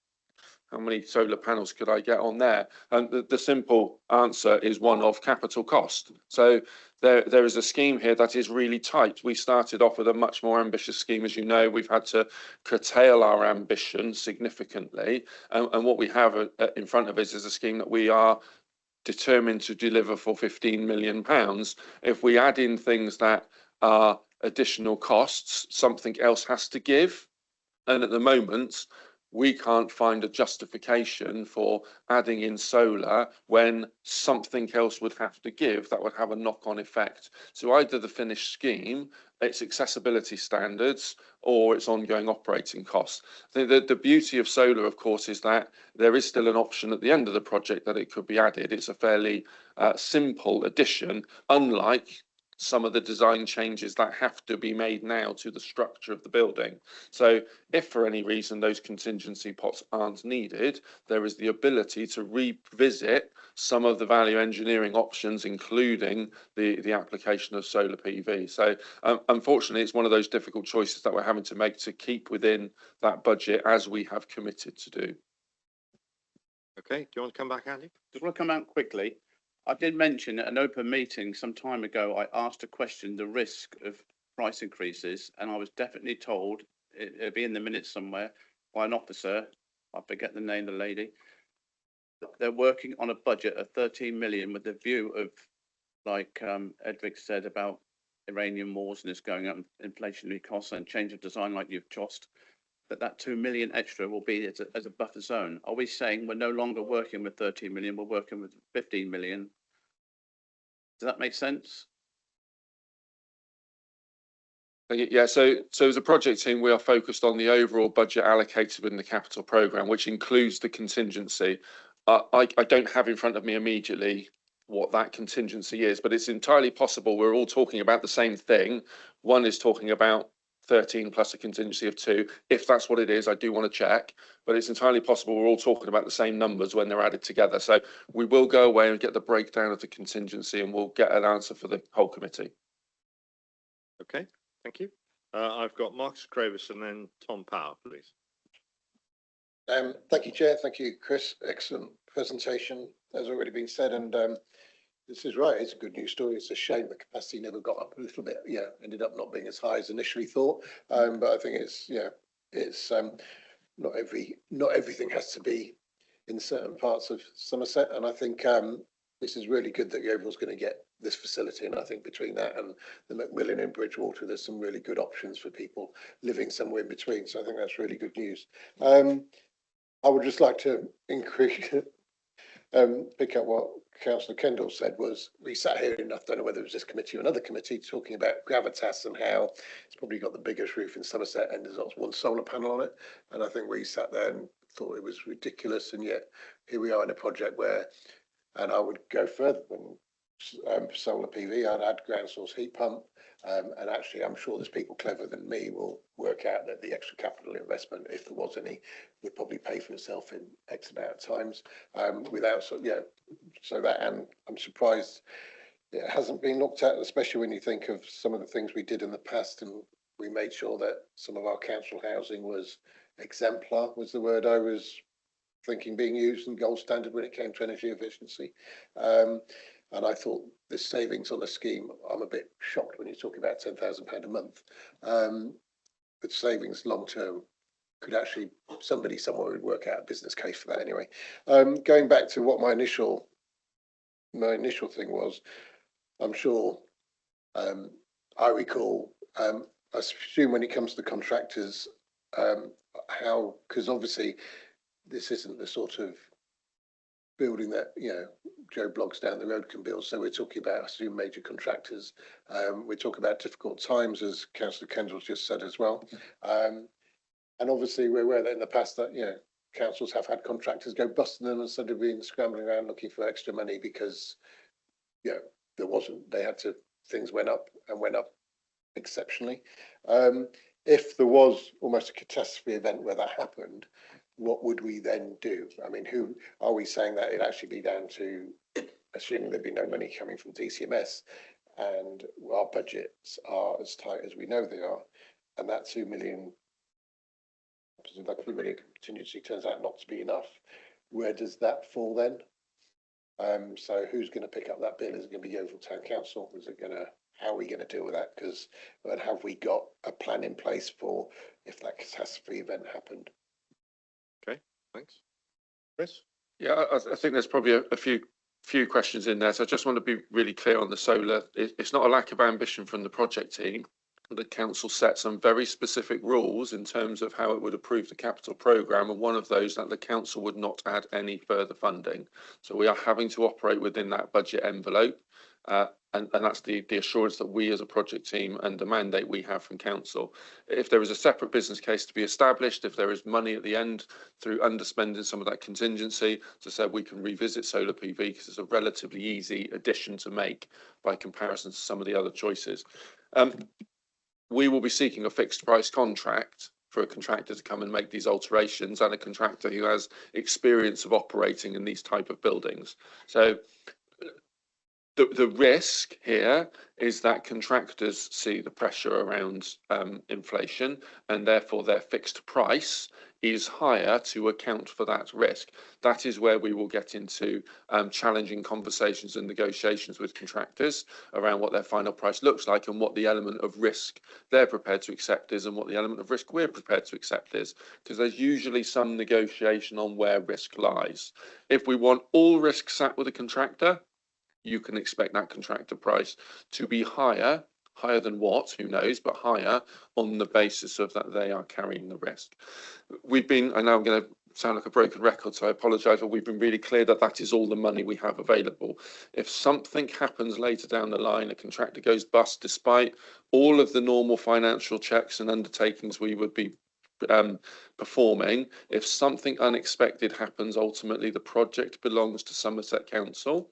how many solar panels could I get on there? And the simple answer is one of capital cost. So there is a scheme here that is really tight. We started off with a much more ambitious scheme. As you know, we've had to curtail our ambition significantly. And what we have in front of us is a scheme that we are determined to deliver for £15 million. If we add in things that are additional costs, something else has to give. And at the moment, we can't find a justification for adding in solar when something else would have to give that would have a knock-on effect to either the finished scheme, its accessibility standards, or its ongoing operating costs. The beauty of solar, of course, is that there is still an option at the end of the project that it could be added. It's a fairly simple addition, unlike some of the design changes that have to be made now to the structure of the building. So if for any reason those contingency pots aren't needed, there is the ability to revisit some of the value engineering options, including the application of solar PV. So unfortunately, it's one of those difficult choices that we're having to make to keep within that budget as we have committed to do. Okay, do you want to come back, Andy? Just want to come out quickly. I did mention at an open meeting some time ago, I asked a question, the risk of price increases, and I was definitely told, it'll be in the minutes somewhere, by an officer, I forget the name of the lady, they're working on a budget of 13 million with the view of, like Edric said about Iranian wars and it's going up, inflationary costs and change of design like you've just, that 2 million extra will be as a buffer zone. Are we saying we're no longer working with 13 million, we're working with 15 million? Does that make sense? Yeah, so as a project team, we are focused on the overall budget allocated within the capital programme, which includes the contingency. I don't have in front of me immediately what that contingency is, but it's entirely possible we're all talking about the same thing. One is talking about 13 plus a contingency of 2. If that's what it is, I do want to check, but it's entirely possible we're all talking about the same numbers when they're added together. So we will go away and get the breakdown of the contingency and we'll get an answer for the whole committee. Okay, thank you. I've got Marcus Gravis and then Tom Power, please. Thank you, Chair. Thank you, Chris. Excellent presentation, as already been said. And this is right. It's a good news story. It's a shame the capacity never got up a little bit. Yeah, ended up not being as high as initially thought. But I think it's not everything has to be in certain parts of Somerset. And I think this is really good that Yeovil's going to get this facility. And I think between that and the Macmillan in Bridgewater, there's some really good options for people living somewhere in between. So I think that's really good news. I would just like to increase, pick up what Councillor Kendall said. Was we sat here and I don't know whether it was this committee or another committee talking about gravitas and how it's probably got the biggest roof in Somerset and there's not one solar panel on it. And I think we sat there and thought it was ridiculous. And yet here we are in a project where, and I would go further than solar PV, I'd add ground source heat pump. And actually, I'm sure there's people clever than me will work out that the extra capital investment, if there was any, would probably pay for itself in X amount of times without, so that, and I'm surprised it hasn't been looked at, especially when you think of some of the things we did in the past, and we made sure that some of our council housing was exemplar, was the word I was thinking being used, and gold standard when it came to energy efficiency. And I thought this savings on a scheme, I'm a bit shocked when you're talking about £10,000 a month. But savings long term could actually, somebody somewhere would work out a business case for that anyway. Going back to what my initial thing was, I'm sure I recall, I assume when it comes to contractors, how, because obviously this isn't the sort of building that, you know, Joe Bloggs down the road can build. So we're talking about, I assume, major contractors. We're talking about difficult times, as Councillor Kendall's just said as well. And obviously we're aware that in the past that, you know, councils have had contractors go busting them instead of being scrambling around looking for extra money because, you know, there wasn't, they had to, things went up exceptionally. If there was almost a catastrophe event where that happened, what would we then do? I mean, who are we saying that it'd actually be down to, assuming there'd be no money coming from DCMS and our budgets are as tight as we know they are, and that 2 million, that 2 million contingency turns out not to be enough, where does that fall then? So who's going to pick up that bill? Is it going to be Yeovil Town Council? Is it going to, how are we going to deal with that? Because, and have we got a plan in place for if that catastrophe event happened? Okay, thanks. Chris? Yeah, I think there's probably a few questions in there. So I just want to be really clear on the solar. It's not a lack of ambition from the project team. The council set some very specific rules in terms of how it would approve the capital programme, and one of those that the council would not add any further funding. So we are having to operate within that budget envelope, and that's the assurance that we as a project team and the mandate we have from council. If there is a separate business case to be established, if there is money at the end through underspending some of that contingency, as I said, we can revisit solar PV because it's a relatively easy addition to make by comparison to some of the other choices. We will be seeking a fixed price contract for a contractor to come and make these alterations, and a contractor who has experience of operating in these type of buildings. So the risk here is that contractors see the pressure around inflation, and therefore their fixed price is higher to account for that risk. That is where we will get into challenging conversations and negotiations with contractors around what their final price looks like and what the element of risk they're prepared to accept is and what the element of risk we're prepared to accept is, because there's usually some negotiation on where risk lies. If we want all risk sat with a contractor, you can expect that contractor price to be higher than what, who knows, but higher on the basis of that they are carrying the risk. We've been, I know I'm going to sound like a broken record, so I apologise, but we've been really clear that that is all the money we have available. If something happens later down the line, a contractor goes bust, despite all of the normal financial checks and undertakings we would be performing, if something unexpected happens, ultimately the project belongs to Somerset Council.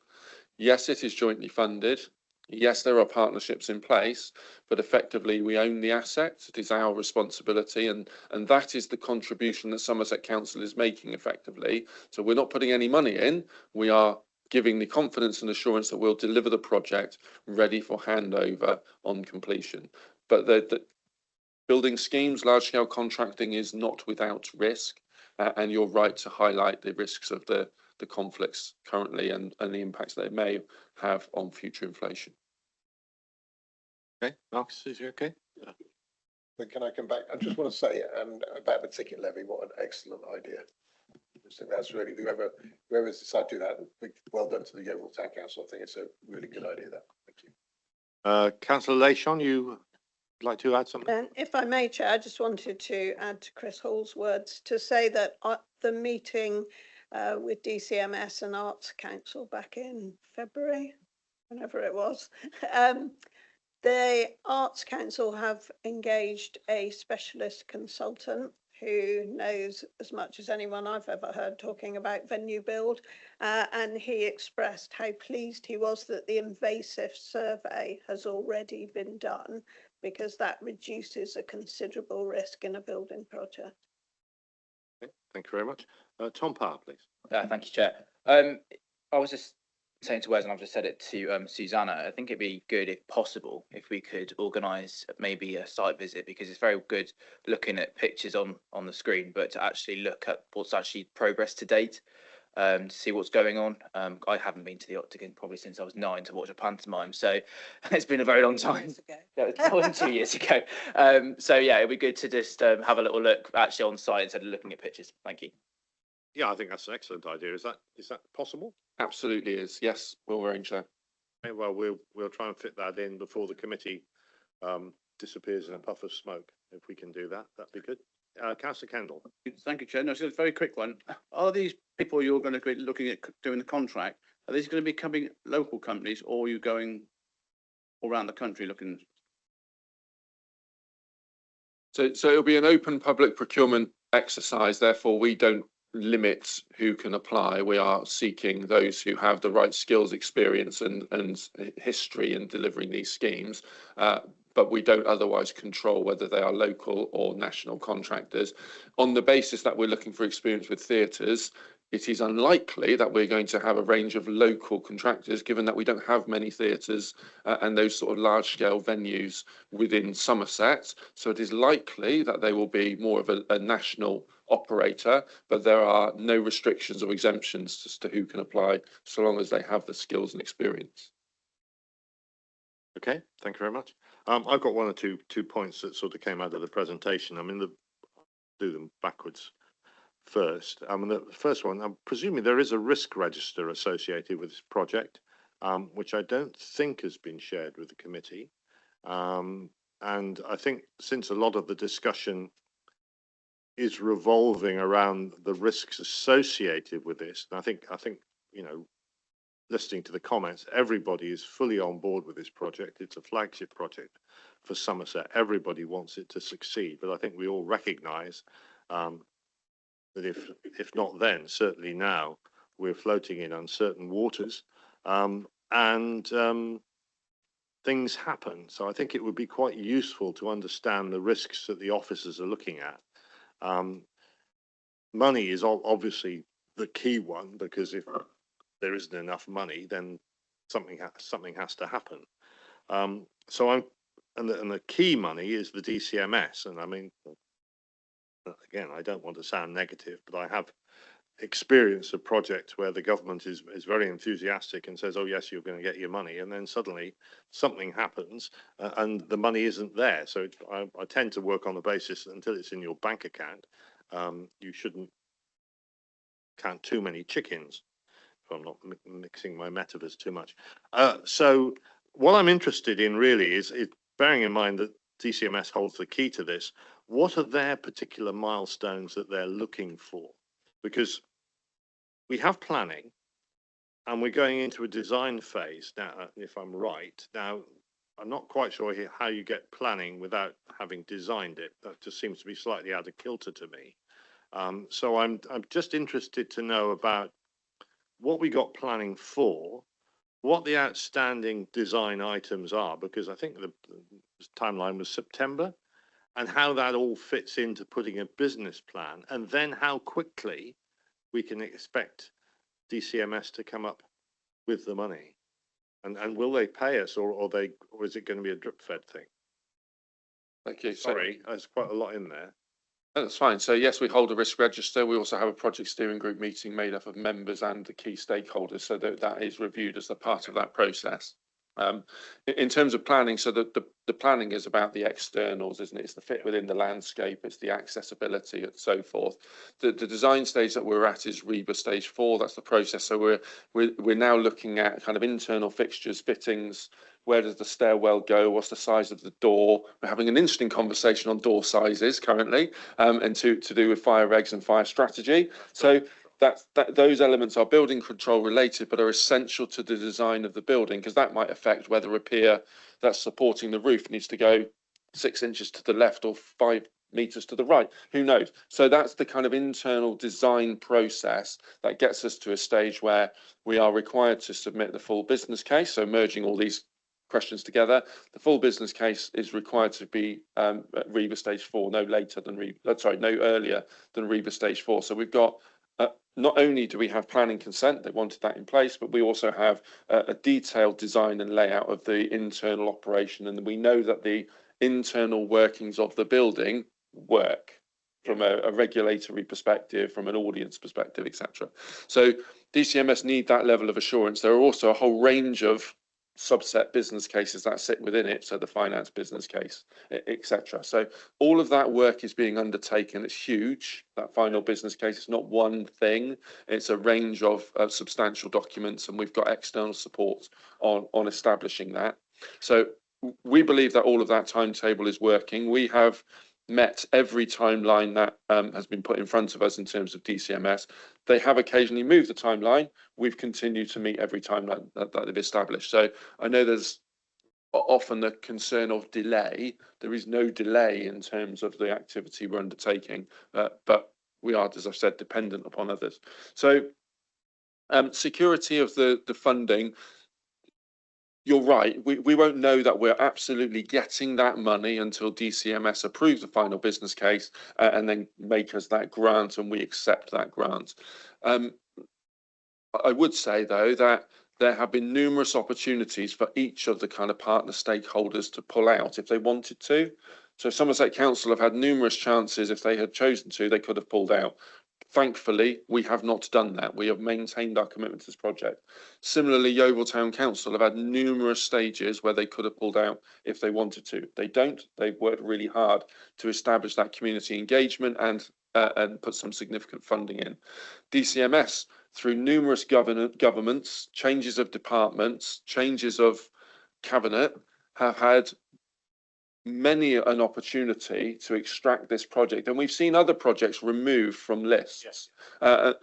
Yes, it is jointly funded. Yes, there are partnerships in place, but effectively we own the assets. It is our responsibility, and that is the contribution that Somerset Council is making effectively. So we're not putting any money in. We are giving the confidence and assurance that we'll deliver the project ready for handover on completion. But the building schemes, large-scale contracting is not without risk, and you're right to highlight the risks of the conflicts currently and the impacts they may have on future inflation. Okay, Marcus, is you okay? Yeah. But can I come back? I just want to say about the ticket levy, what an excellent idea. I think that's really, whoever's decided to do that, well done to the Yeovil Town Council. I think it's a really good idea, that. Thank you. Councillor Lashon, you would like to add something? If I may, Chair, I just wanted to add to Chris Hall's words to say that the meeting with DCMS and Arts Council back in February, whenever it was, the Arts Council have engaged a specialist consultant who knows as much as anyone I've ever heard talking about venue build, and he expressed how pleased he was that the invasive survey has already been done, because that reduces a considerable risk in a building project. Okay, thank you very much. Tom Parr, please. Thank you, Chair. I was just saying to Wes, and I've just said it to Susanna, I think it'd be good, if possible, if we could organise maybe a site visit, because it's very good looking at pictures on the screen, but to actually look at what's actually progress to date. to see what's going on. I haven't been to the Octagon probably since I was 9 to watch a pantomime, so it's been a very long time. That was 2 years ago. So yeah, it'd be good to just have a little look actually on site instead of looking at pictures. Thank you. Yeah, I think that's an excellent idea. Is that possible? Absolutely is. Yes, we'll arrange that. Okay, well, we'll try and fit that in before the committee disappears in a puff of smoke. If we can do that, that'd be good. Councillor Kendall. Thank you, Chair. No, it's a very quick one. Are these people you're going to be looking at doing the contract, are these going to be coming local companies, or are you going all around the country looking? So it'll be an open public procurement exercise. Therefore, we don't limit who can apply. We are seeking those who have the right skills, experience and history in delivering these schemes. But we don't otherwise control whether they are local or national contractors. On the basis that we're looking for experience with theatres, it is unlikely that we're going to have a range of local contractors, given that we don't have many theatres and those sort of large-scale venues within Somerset. So it is likely that they will be more of a national operator, but there are no restrictions or exemptions as to who can apply, so long as they have the skills and experience. Okay, thank you very much. I've got one or two points that sort of came out of the presentation. I mean, do them backwards first. I mean, the first one, I'm presuming there is a risk register associated with this project, which I don't think has been shared with the committee. And I think since a lot of the discussion is revolving around the risks associated with this, and I think you know, listening to the comments, everybody is fully on board with this project. It's a flagship project for Somerset. Everybody wants it to succeed, but I think we all recognise that if not then, certainly now, we're floating in uncertain waters, and things happen. So I think it would be quite useful to understand the risks that the officers are looking at. Money is obviously the key one, because if there isn't enough money, then something has to happen. And the key money is the DCMS. And I mean, again, I don't want to sound negative, but I have experience of projects where the government is very enthusiastic and says, oh yes, you're going to get your money, and then suddenly something happens and the money isn't there. So I tend to work on the basis that until it's in your bank account, you shouldn't count too many chickens, if I'm not mixing my metaphors too much. So what I'm interested in really is bearing in mind that DCMS holds the key to this, what are their particular milestones that they're looking for? Because we have planning and we're going into a design phase now, if I'm right. Now, I'm not quite sure here how you get planning without having designed it. That just seems to be slightly out of kilter to me. So I'm just interested to know about what we got planning for, what the outstanding design items are, because I think the timeline was September, and how that all fits into putting a business plan, and then how quickly we can expect DCMS to come up with the money, and will they pay us, or is it going to be a drip fed thing? Thank you. Sorry, there's quite a lot in there. That's fine. So yes, we hold a risk register. We also have a project steering group meeting made up of members and the key stakeholders, so that is reviewed as a part of that process. In terms of planning, so the planning is about the externals, isn't it? It's the fit within the landscape, it's the accessibility and so forth. The design stage that we're at is REBA stage 4. That's the process. So we're now looking at kind of internal fixtures, fittings. Where does the stairwell go? What's the size of the door? We're having an interesting conversation on door sizes currently, and to do with fire regs and fire strategy. So those elements are building control related, but are essential to the design of the building, because that might affect whether a pier that's supporting the roof needs to go 6 inches to the left or 5 meters to the right. Who knows? So that's the kind of internal design process that gets us to a stage where we are required to submit the full business case. So merging all these questions together, the full business case is required to be at REBA stage 4, no earlier than REBA stage 4. So we've got not only do we have planning consent, they wanted that in place, but we also have a detailed design and layout of the internal operation, and we know that the internal workings of the building work. from a regulatory perspective, from an audience perspective, etc. So DCMS need that level of assurance. There are also a whole range of subset business cases that sit within it, so the finance business case, etc. So all of that work is being undertaken. It's huge. That final business case is not one thing. It's a range of substantial documents, and we've got external support on establishing that. So we believe that all of that timetable is working. We have met every timeline that has been put in front of us in terms of DCMS. They have occasionally moved the timeline. We've continued to meet every timeline that they've established. So I know there's often the concern of delay. There is no delay in terms of the activity we're undertaking, but we are, as I've said, dependent upon others. So security of the funding, you're right. We won't know that we're absolutely getting that money until DCMS approves the final business case and then make us that grant, and we accept that grant. I would say, though, that there have been numerous opportunities for each of the kind of partner stakeholders to pull out if they wanted to. So Somerset Council have had numerous chances. If they had chosen to, they could have pulled out. Thankfully, we have not done that. We have maintained our commitment to this project. Similarly, Yeovil Town Council have had numerous stages where they could have pulled out if they wanted to. They don't. They've worked really hard to establish that community engagement and put some significant funding in. DCMS, through numerous governments, changes of departments, changes of cabinet, have had many an opportunity to extract this project, and we've seen other projects removed from lists. Yes.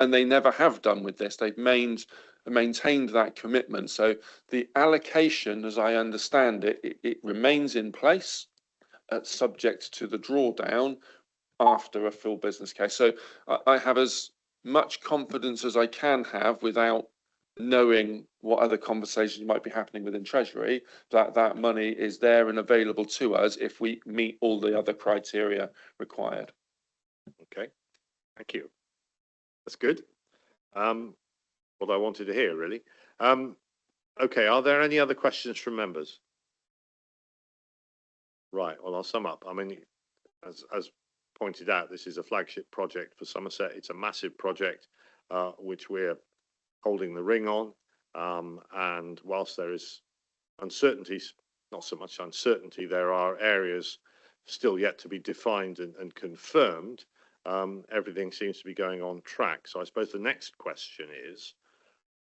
And they never have done with this. They've maintained that commitment. So the allocation, as I understand it, it remains in place, subject to the drawdown after a full business case. So I have as much confidence as I can have without knowing what other conversations might be happening within Treasury, that money is there and available to us if we meet all the other criteria required. Okay, thank you. That's good. What I wanted to hear, really. Okay, are there any other questions from members? Right, well, I'll sum up. I mean, as pointed out, this is a flagship project for Somerset. It's a massive project, which we're holding the ring on, and whilst there is uncertainties, not so much uncertainty, there are areas still yet to be defined and confirmed. Everything seems to be going on track. So I suppose the next question is,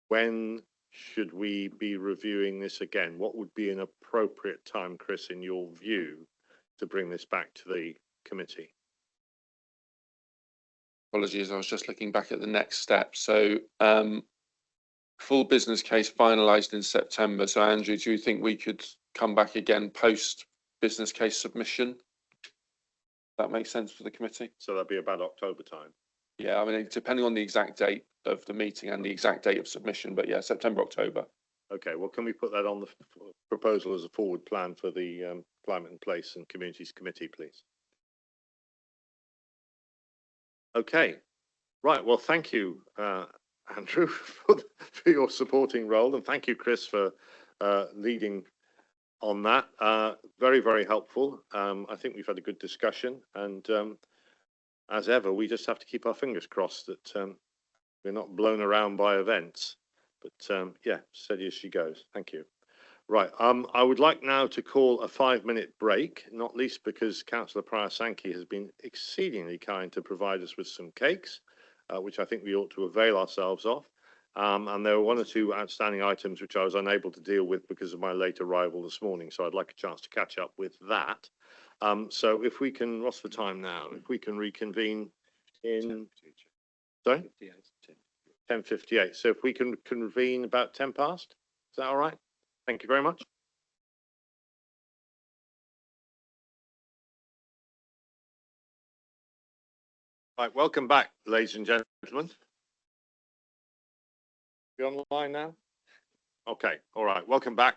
when should we be reviewing this again? What would be an appropriate time, Chris, in your view, to bring this back to the committee? Apologies, I was just looking back at the next step. So full business case finalised in September. So Andrew, do you think we could come back again post business case submission? That makes sense for the committee? So that'd be about October time. Yeah, I mean, depending on the exact date of the meeting and the exact date of submission, but yeah, September, October. Okay, well, can we put that on the proposal as a forward plan for the Climate and Place and Communities Committee, please? Okay, right. Well, thank you, Andrew, for your supporting role, and thank you, Chris, for leading on that. Very, very helpful. I think we've had a good discussion, and as ever, we just have to keep our fingers crossed that we're not blown around by events. But yeah, steady as she goes. Thank you. Right. I would like now to call a 5-minute break, not least because Councillor Prior-Sankey has been exceedingly kind to provide us with some cakes, which I think we ought to avail ourselves of. And there were 1 or 2 outstanding items which I was unable to deal with because of my late arrival this morning. So I'd like a chance to catch up with that. So if we can, what's the time now? If we can reconvene in, sorry? 10:58. So if we can convene about 10 past, is that all right? Thank you very much. Right, welcome back, ladies and gentlemen. You online now? Okay, all right, welcome back.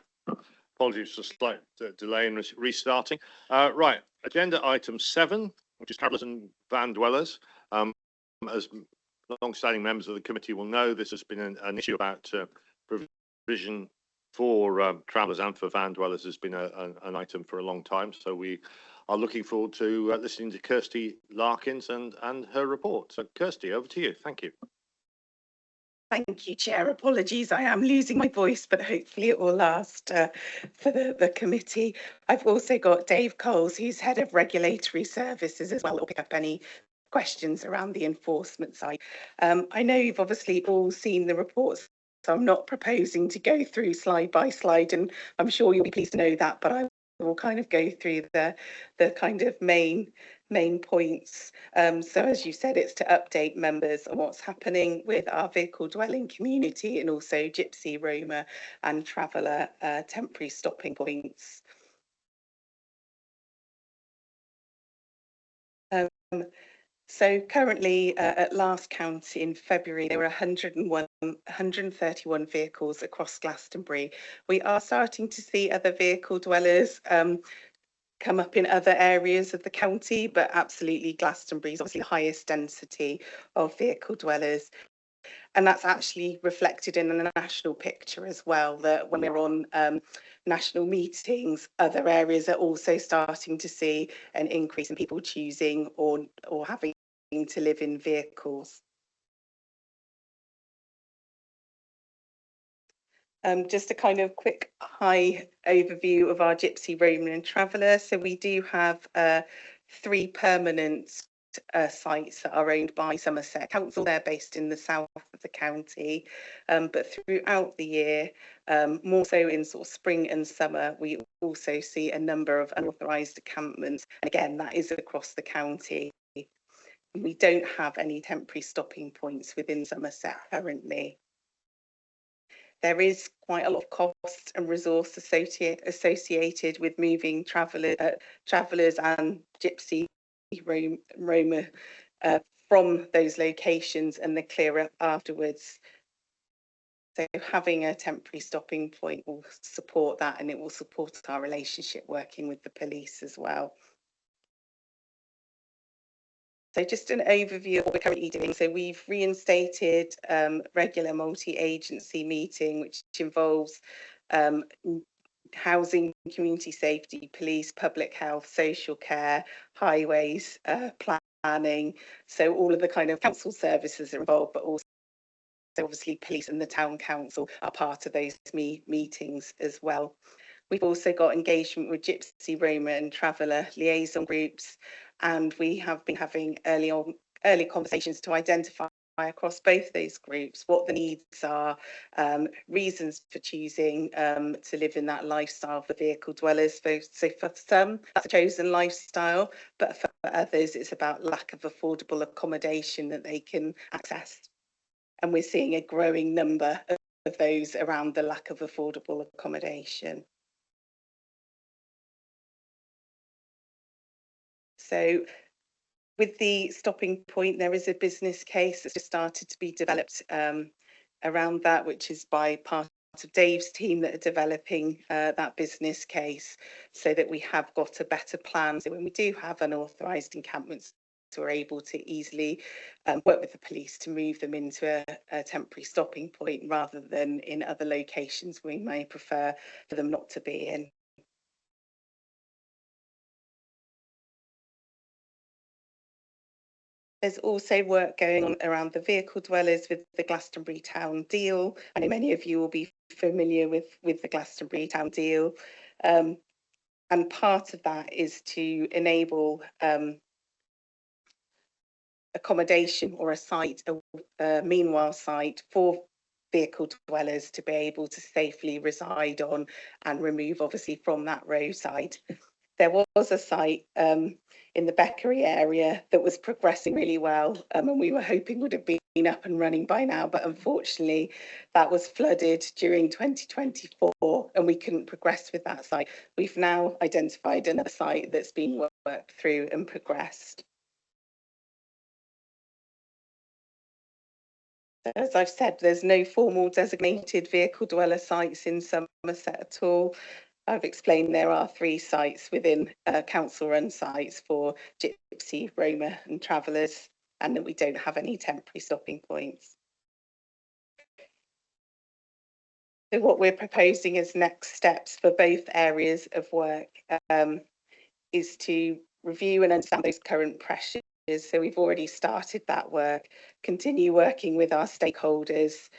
Apologies for slight delay in restarting. Right, agenda item 7, which is travellers and van dwellers. As long-standing members of the committee will know, this has been an issue about provision for travellers and for van dwellers has been an item for a long time. So we are looking forward to listening to Kirsty Larkins and her report. So Kirsty, over to you. Thank you. Thank you, Chair. Apologies, I am losing my voice, but hopefully it will last for the committee. I've also got Dave Coles, who's Head of Regulatory Services as well, who'll pick up any questions around the enforcement side. I know you've obviously all seen the reports, so I'm not proposing to go through slide by slide, and I'm sure you'll be pleased to know that, but I will kind of go through the kind of main points. So as you said, it's to update members on what's happening with our vehicle dwelling community and also Gypsy, Roma and Traveller temporary stopping points. So currently, at last count in February, there were 131 vehicles across Glastonbury. We are starting to see other vehicle dwellers come up in other areas of the county, but absolutely Glastonbury is obviously the highest density of vehicle dwellers. And that's actually reflected in the national picture as well, that when we're on national meetings, other areas are also starting to see an increase in people choosing or having to live in vehicles. Just a kind of quick high overview of our Gypsy, Roman and Traveller. So we do have 3 permanent sites that are owned by Somerset Council. They're based in the south of the county, but throughout the year, more so in sort of spring and summer, we also see a number of unauthorised encampments. And again, that is across the county. We don't have any temporary stopping points within Somerset currently. There is quite a lot of cost and resource associated with moving travellers and Gypsy, Roma from those locations and the clear up afterwards. So having a temporary stopping point will support that, and it will support our relationship working with the police as well. So just an overview of what we're currently doing. So we've reinstated regular multi-agency meeting, which involves housing, community safety, police, public health, social care, highways, planning. So all of the kind of council services are involved, but also obviously police and the town council are part of those meetings as well. We've also got engagement with Gypsy, Roma and Traveller liaison groups, and we have been having early conversations to identify across both those groups what the needs are, reasons for choosing to live in that lifestyle for vehicle dwellers. So for some, that's a chosen lifestyle, but for others, it's about lack of affordable accommodation that they can access. And we're seeing a growing number of those around the lack of affordable accommodation. So with the stopping point, there is a business case that's just started to be developed around that, which is by part of Dave's team that are developing that business case, so that we have got a better plan. So when we do have unauthorised encampments, we're able to easily work with the police to move them into a temporary stopping point rather than in other locations we may prefer for them not to be in. There's also work going on around the vehicle dwellers with the Glastonbury Town Deal. I know many of you will be familiar with the Glastonbury Town Deal. And part of that is to enable accommodation or a site, a meanwhile site for vehicle dwellers to be able to safely reside on and remove obviously from that roadside. There was a site in the Beckery area that was progressing really well, and we were hoping would have been up and running by now, but unfortunately that was flooded during 2024 and we couldn't progress with that site. We've now identified another site that's been worked through and progressed. As I've said, there's no formal designated vehicle dweller sites in Somerset at all. I've explained there are 3 sites within council-run sites for Gypsy, Roma and Travellers, and that we don't have any temporary stopping points. So what we're proposing as next steps for both areas of work is to review and understand those current pressures. So we've already started that work, continue working with our stakeholders,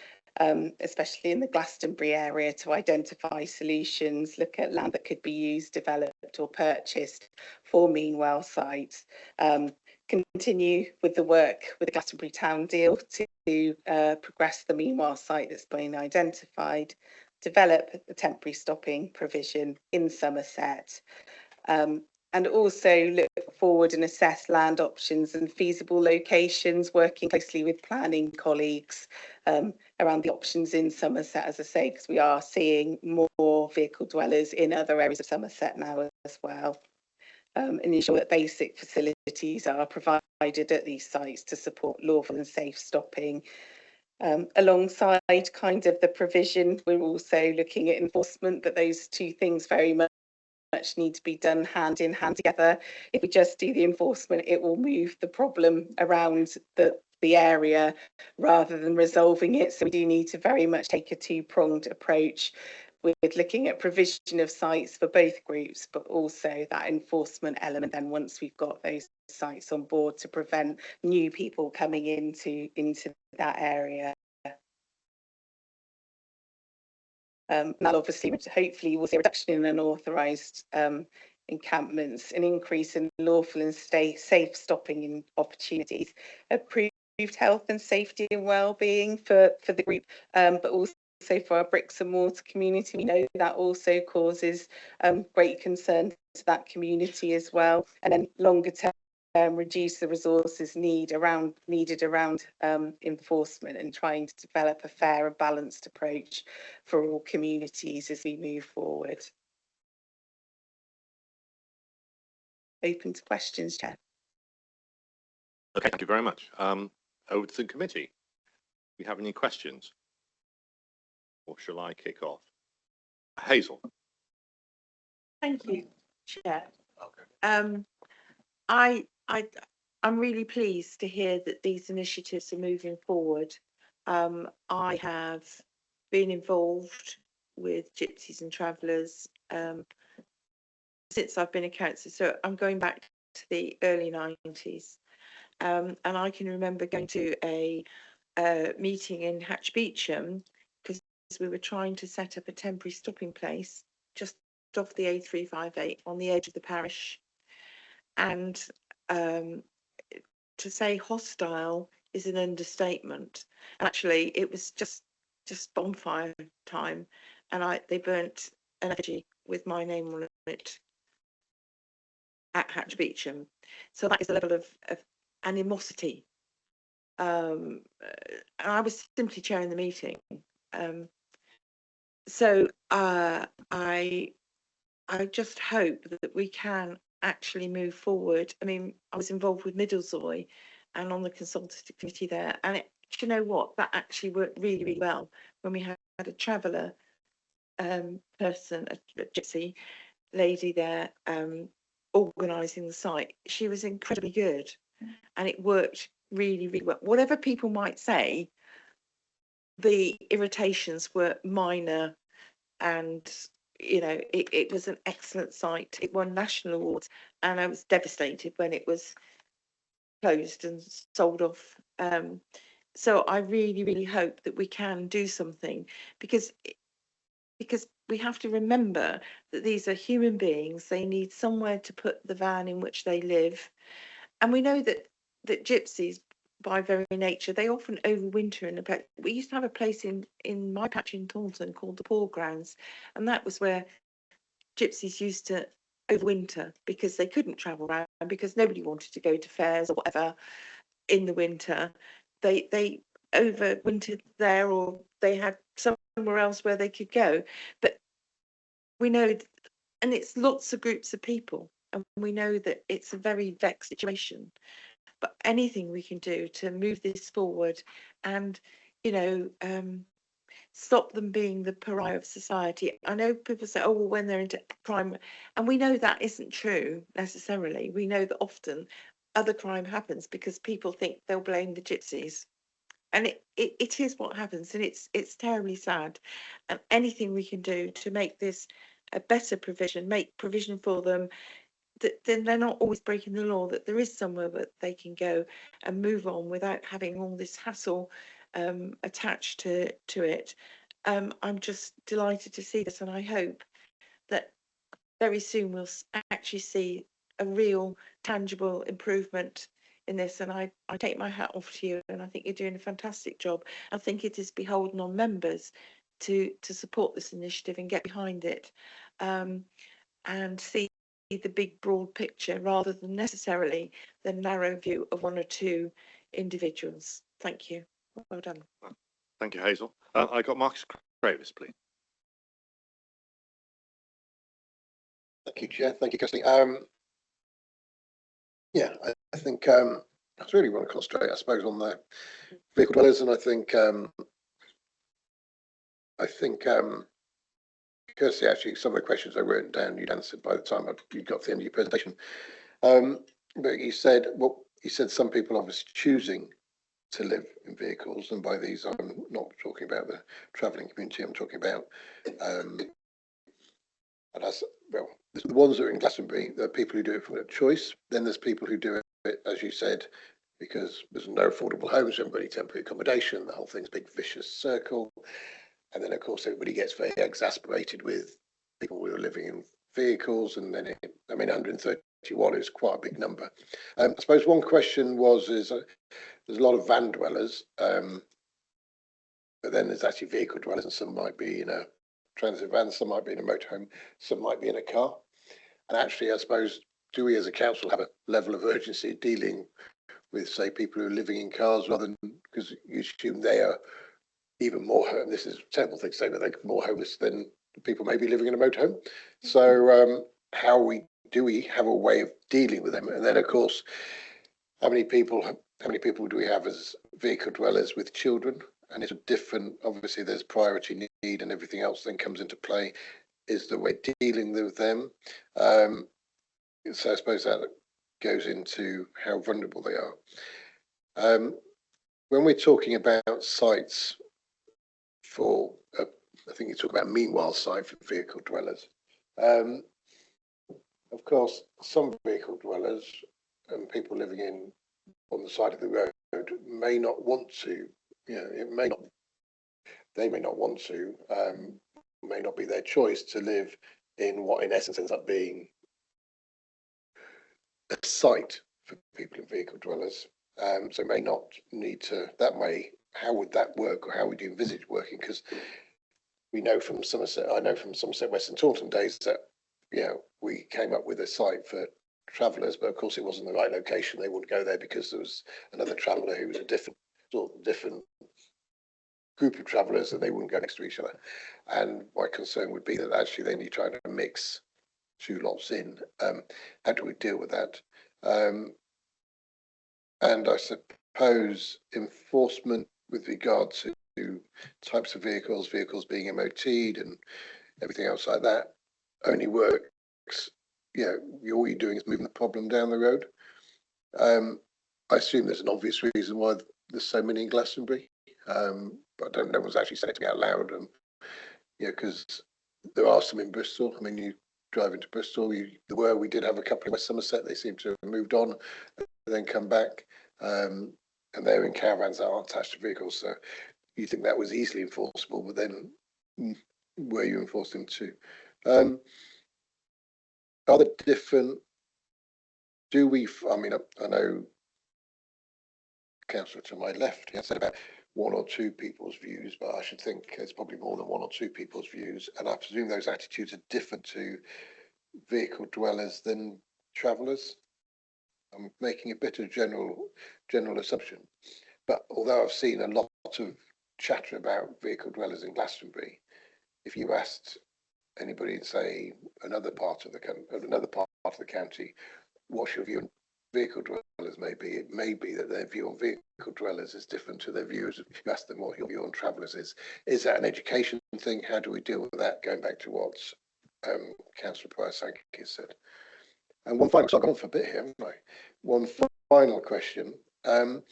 especially in the Glastonbury area, to identify solutions, look at land that could be used, developed or purchased for meanwhile sites. Continue with the work with the Glastonbury Town deal to progress the meanwhile site that's been identified, develop a temporary stopping provision in Somerset, and also look forward and assess land options and feasible locations, working closely with planning colleagues around the options in Somerset, as I say, because we are seeing more vehicle dwellers in other areas of Somerset now as well. And ensure that basic facilities are provided at these sites to support lawful and safe stopping. Alongside kind of the provision, we're also looking at enforcement, but those two things very much need to be done hand in hand together. If we just do the enforcement, it will move the problem around the area rather than resolving it. So we do need to very much take a two-pronged approach with looking at provision of sites for both groups, but also that enforcement element then once we've got those sites on board to prevent new people coming into that area. And obviously, hopefully, we'll see a reduction in unauthorised encampments, an increase in lawful and safe stopping opportunities, improved health and safety and well-being for the group, but also for our bricks and mortar community. We know that also causes great concern to that community as well. And then longer term, reduce the resources needed around enforcement and trying to develop a fair and balanced approach for all communities as we move forward. Open to questions, Chair. Okay, thank you very much. Over to the committee. Do we have any questions? Or shall I kick off? Hazel. Thank you, Chair. Okay. I'm really pleased to hear that these initiatives are moving forward. I have been involved with Gypsies and Travellers since I've been a councillor, so I'm going back to the early 90s. And I can remember going to a meeting in Hatch Beecham because we were trying to set up a temporary stopping place just off the A358 on the edge of the parish. And to say hostile is an understatement. Actually, it was just bonfire time, and they burnt an effigy with my name on it at Hatch Beecham. So that is the level of animosity. And I was simply chairing the meeting. So I just hope that we can actually move forward. I mean, I was involved with Middlezoy and on the consultative committee there, and do you know what? That actually worked really, really well when we had a traveller person, a gypsy lady there organising the site. She was incredibly good, and it worked really, really well. Whatever people might say, the irritations were minor, and you know, it was an excellent site. It won national awards, and I was devastated when it was closed and sold off. So I really, really hope that we can do something, because we have to remember that these are human beings. They need somewhere to put the van in which they live, and we know that gypsies, by very nature, they often overwinter in a place. We used to have a place in my patch in Taunton called the Poor Grounds, and that was where gypsies used to overwinter because they couldn't travel around, because nobody wanted to go to fairs or whatever in the winter. They overwintered there, or they had somewhere else where they could go. But we know, and it's lots of groups of people, and we know that it's a very vexed situation. But anything we can do to move this forward and, you know, stop them being the pariah of society. I know people say, oh, well, when they're into crime, and we know that isn't true necessarily. We know that often other crime happens because people think they'll blame the gypsies. And it is what happens, and it's terribly sad. And anything we can do to make this a better provision, make provision for them, then they're not always breaking the law, that there is somewhere that they can go and move on without having all this hassle attached to it. I'm just delighted to see this, and I hope that very soon we'll actually see a real tangible improvement in this. And I take my hat off to you, and I think you're doing a fantastic job. I think it is beholden on members to support this initiative and get behind it, and see the big broad picture rather than necessarily the narrow view of one or two individuals. Thank you. Well done. Thank you, Hazel. I got Marcus Gravis, please. Thank you, Chair. Thank you, Kirsty. Yeah, I think I really want to concentrate, I suppose, on the vehicle dwellers, and I think Kirsty, actually, some of the questions I wrote down you'd answered by the time you got to the end of your presentation. But you said, well, you said some people obviously choosing to live in vehicles, and by these I'm not talking about the travelling community. I'm talking about and that's, well, the ones that are in Glastonbury, there are people who do it for a choice. Then there's people who do it, as you said, because there's no affordable homes, everybody temporary accommodation, the whole thing's a big vicious circle. And then, of course, everybody gets very exasperated with people who are living in vehicles. And then, 131 is quite a big number. I suppose one question there's a lot of van dwellers, but then there's actually vehicle dwellers, and some might be in a transit van, some might be in a motorhome, some might be in a car. And actually, I suppose, do we as a council have a level of urgency dealing with, say, people who are living in cars, rather than, because you assume they are even more, this is a terrible thing to say, but they're more homeless than people maybe living in a motorhome. So do we have a way of dealing with them? And then, of course, how many people do we have as vehicle dwellers with children? And it's a different, obviously there's priority need and everything else then comes into play. Is the way dealing with them? So I suppose that goes into how vulnerable they are. When we're talking about sites for, I think you talk about meanwhile site for vehicle dwellers. Of course, some vehicle dwellers and people living on the side of the road may not want to, they may not want to, may not be their choice to live in what in essence ends up being a site for people in vehicle dwellers. So may not need to, how would that work, or how would you envisage working? Because we know from Somerset, I know from Somerset West and Taunton days that, we came up with a site for travellers, but of course it wasn't the right location. They wouldn't go there because there was another traveller who was a different group of travellers, and they wouldn't go next to each other. And my concern would be that actually then you're trying to mix two lots in. How do we deal with that? And I suppose enforcement with regard to types of vehicles being MOT'd and everything else like that only works, all you're doing is moving the problem down the road. I assume there's an obvious reason why there's so many in Glastonbury, but I don't know, no one's actually said it to me out loud. Because there are some in Bristol. I mean, you drive into Bristol, we did have a couple in West Somerset, they seem to have moved on and then come back, and they're in caravans that aren't attached to vehicles. So you think that was easily enforceable, but then where you enforce them to? Are there different, I know Councillor to my left, he said about one or two people's views, but I should think there's probably more than one or two people's views, and I presume those attitudes are different to vehicle dwellers than travellers. I'm making a bit of general assumption, but although I've seen a lot of chatter about vehicle dwellers in Glastonbury, if you asked anybody in, say, another part of the county, what's your view on vehicle dwellers? It may be that their view on vehicle dwellers is different to their views. If you ask them what your view on travellers is that an education thing? How do we deal with that? Going back to what Councillor Price-Sankey said. And one final, I've gone for a bit here, haven't I? One final question. The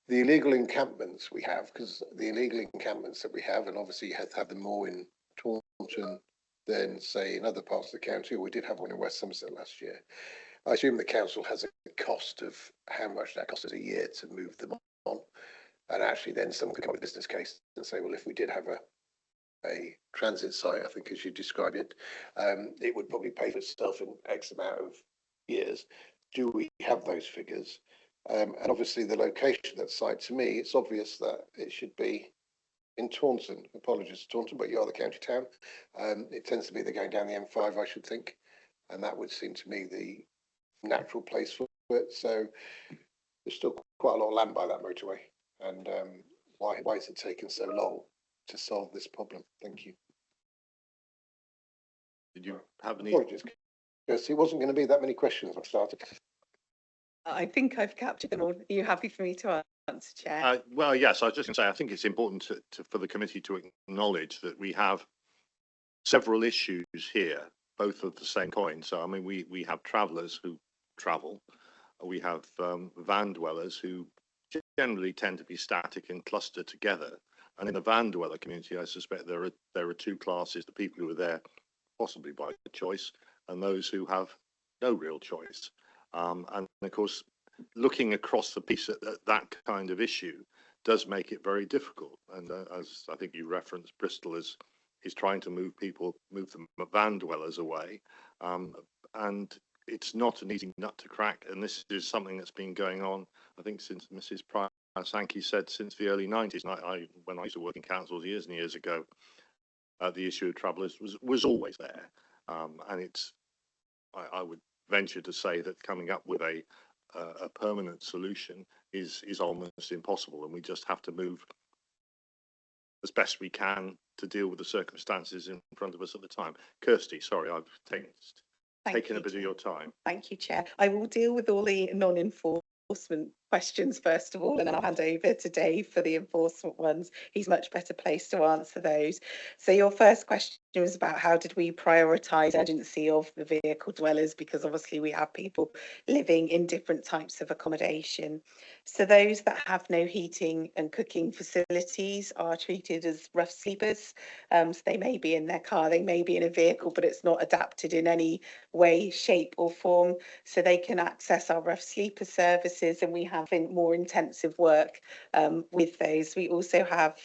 illegal encampments we have, because the illegal encampments that we have, and obviously you have them more in Taunton than, say, in other parts of the county, or we did have one in West Somerset last year. I assume the council has a cost of how much that costs us a year to move them on. And actually then someone could come up with a business case and say, well, if we did have a transit site, I think as you described it, it would probably pay for itself in X amount of years. Do we have those figures? And obviously the location of that site, to me, it's obvious that it should be in Taunton. Apologies to Taunton, but you are the county town. It tends to be they're going down the M5, I should think. And that would seem to me the natural place for it. So there's still quite a lot of land by that motorway. And why is it taking so long to solve this problem? Thank you. Did you have any? Apologies. Yes, it wasn't going to be that many questions when I started. I think I've captured them all. Are you happy for me to answer, Chair? Well, yes, I was just going to say, I think it's important for the committee to acknowledge that we have several issues here, both of the same coin. So, I mean, we have travellers who travel. We have van dwellers who generally tend to be static and clustered together. And in the van dweller community, I suspect there are two classes: the people who are there possibly by choice, and those who have no real choice. And of course, looking across the piece at that kind of issue does make it very difficult. And as I think you referenced, Bristol is trying to move the van dwellers away, and it's not an easy nut to crack. And this is something that's been going on, I think, since Mrs. Sankey said, since the early 90s. And when I used to work in councils years and years ago, the issue of travellers was always there, and I would venture to say that coming up with a permanent solution is almost impossible, and we just have to move as best we can to deal with the circumstances in front of us at the time. Kirsty, sorry, I've taken a bit of your time. Thank you, Chair. I will deal with all the non-enforcement questions first of all, and then I'll hand over to Dave for the enforcement ones. He's much better placed to answer those. So your first question was about how did we prioritise urgency of the vehicle dwellers, because obviously we have people living in different types of accommodation. So those that have no heating and cooking facilities are treated as rough sleepers. So they may be in their car, they may be in a vehicle, but it's not adapted in any way, shape or form. So they can access our rough sleeper services, and we have more intensive work with those. We also have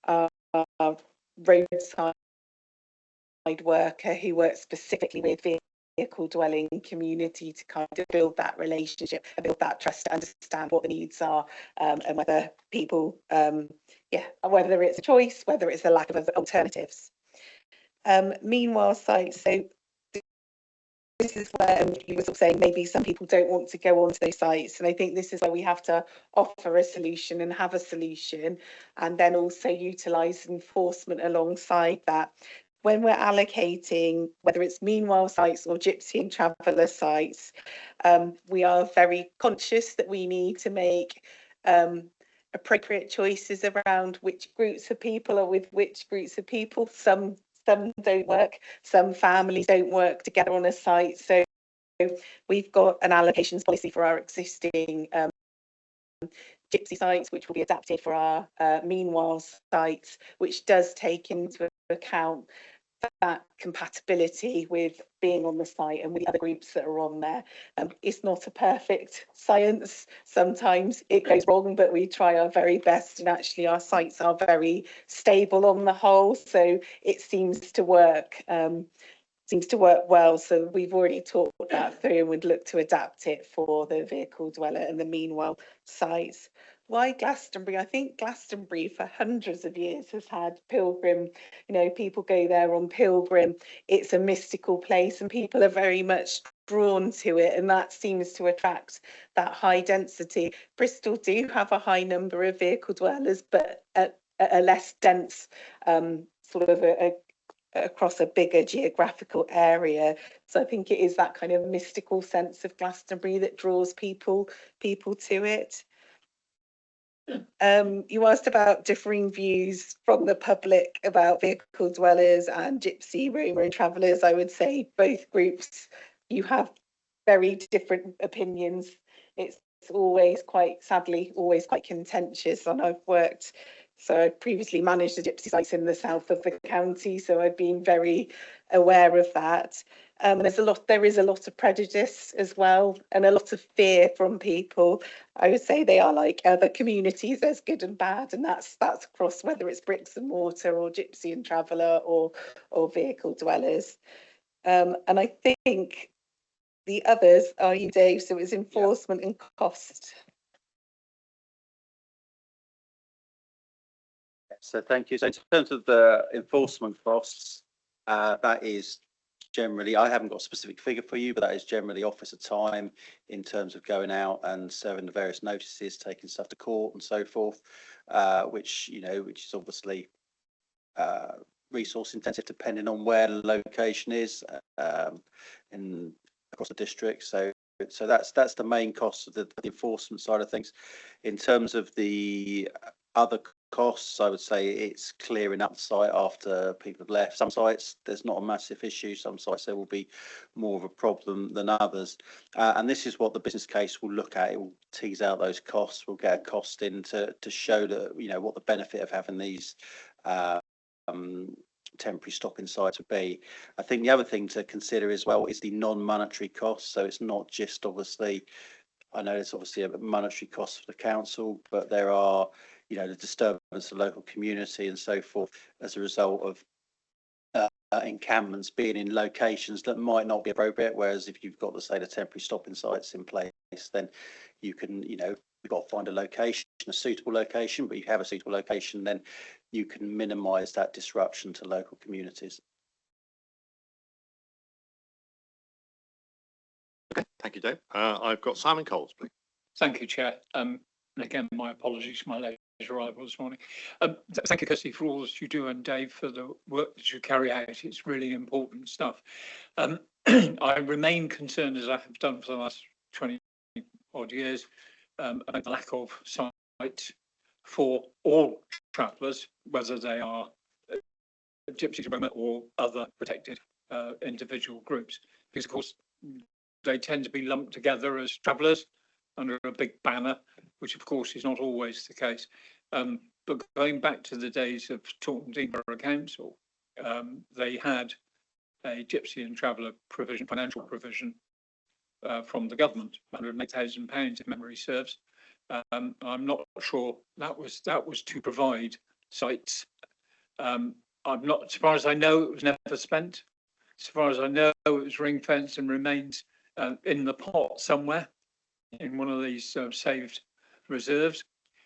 our roadside worker who works specifically with vehicle dwelling community to kind of build that relationship and build that trust to understand what the needs are, and whether people, whether it's a choice, whether it's a lack of alternatives. Meanwhile, sites, so this is where you were sort of saying maybe some people don't want to go onto those sites, and I think this is where we have to offer a solution and have a solution, and then also utilise enforcement alongside that. When we're allocating, whether it's meanwhile sites or gypsy and traveller sites, we are very conscious that we need to make appropriate choices around which groups of people are with which groups of people. Some don't work, some families don't work together on a site. So we've got an allocations policy for our existing gypsy sites, which will be adapted for our meanwhile sites, which does take into account that compatibility with being on the site and with the other groups that are on there. It's not a perfect science. Sometimes it goes wrong, but we try our very best, and actually our sites are very stable on the whole, so it seems to work. Well, so we've already talked that through and would look to adapt it for the vehicle dweller and the meanwhile sites. Why Glastonbury? I think Glastonbury for hundreds of years has had pilgrim, people go there on pilgrim. It's a mystical place and people are very much drawn to it, and that seems to attract that high density. Bristol do have a high number of vehicle dwellers, but at a less dense sort of across a bigger geographical area. So I think it is that kind of mystical sense of Glastonbury that draws people to it. You asked about differing views from the public about vehicle dwellers and gypsy, roamer and travellers. I would say both groups, you have very different opinions. It's always sadly always quite contentious, and I previously managed the gypsy sites in the south of the county, so I've been very aware of that. There is a lot of prejudice as well, and a lot of fear from people. I would say they are like other communities. There's good and bad, and that's across whether it's bricks and mortar or gypsy and traveller or vehicle dwellers. And I think the others are you, Dave. So it's enforcement and cost. So thank you. So in terms of the enforcement costs, that is generally, I haven't got a specific figure for you, but that is generally officer time in terms of going out and serving the various notices, taking stuff to court and so forth, which is obviously resource intensive depending on where the location is across the district. So that's the main cost of the enforcement side of things. In terms of the other costs, I would say it's clearing up the site after people have left. Some sites there's not a massive issue, some sites there will be more of a problem than others, and this is what the business case will look at. It will tease out those costs. We'll get a cost in to show that what the benefit of having these temporary stopping sites would be. I think the other thing to consider as well is the non-monetary costs. So it's not just obviously, I know it's obviously a monetary cost for the council, but there are the disturbance of the local community and so forth as a result of encampments being in locations that might not be appropriate. Whereas if you've got the temporary stopping sites in place, then you can we've got to find a suitable location, but you have a suitable location, then you can minimise that disruption to local communities. Okay, thank you, Dave. I've got Simon Coles, please. Thank you, Chair. And again, my apologies for my late arrival this morning. Thank you, Kirsty, for all that you do, and Dave for the work that you carry out. It's really important stuff. I remain concerned, as I have done for the last 20 odd years, about the lack of sites for all travellers, whether they are gypsies, Roma, or other protected individual groups, because of course they tend to be lumped together as travellers under a big banner, which of course is not always the case. But going back to the days of Taunton Deane Borough Council, they had a gypsy and traveller provision, financial provision from the government, £108,000 if memory serves. I'm not sure that was to provide sites. I'm not, as far as I know, it was never spent. As far as I know, it was ring fenced and remains in the pot somewhere in one of these saved reserves.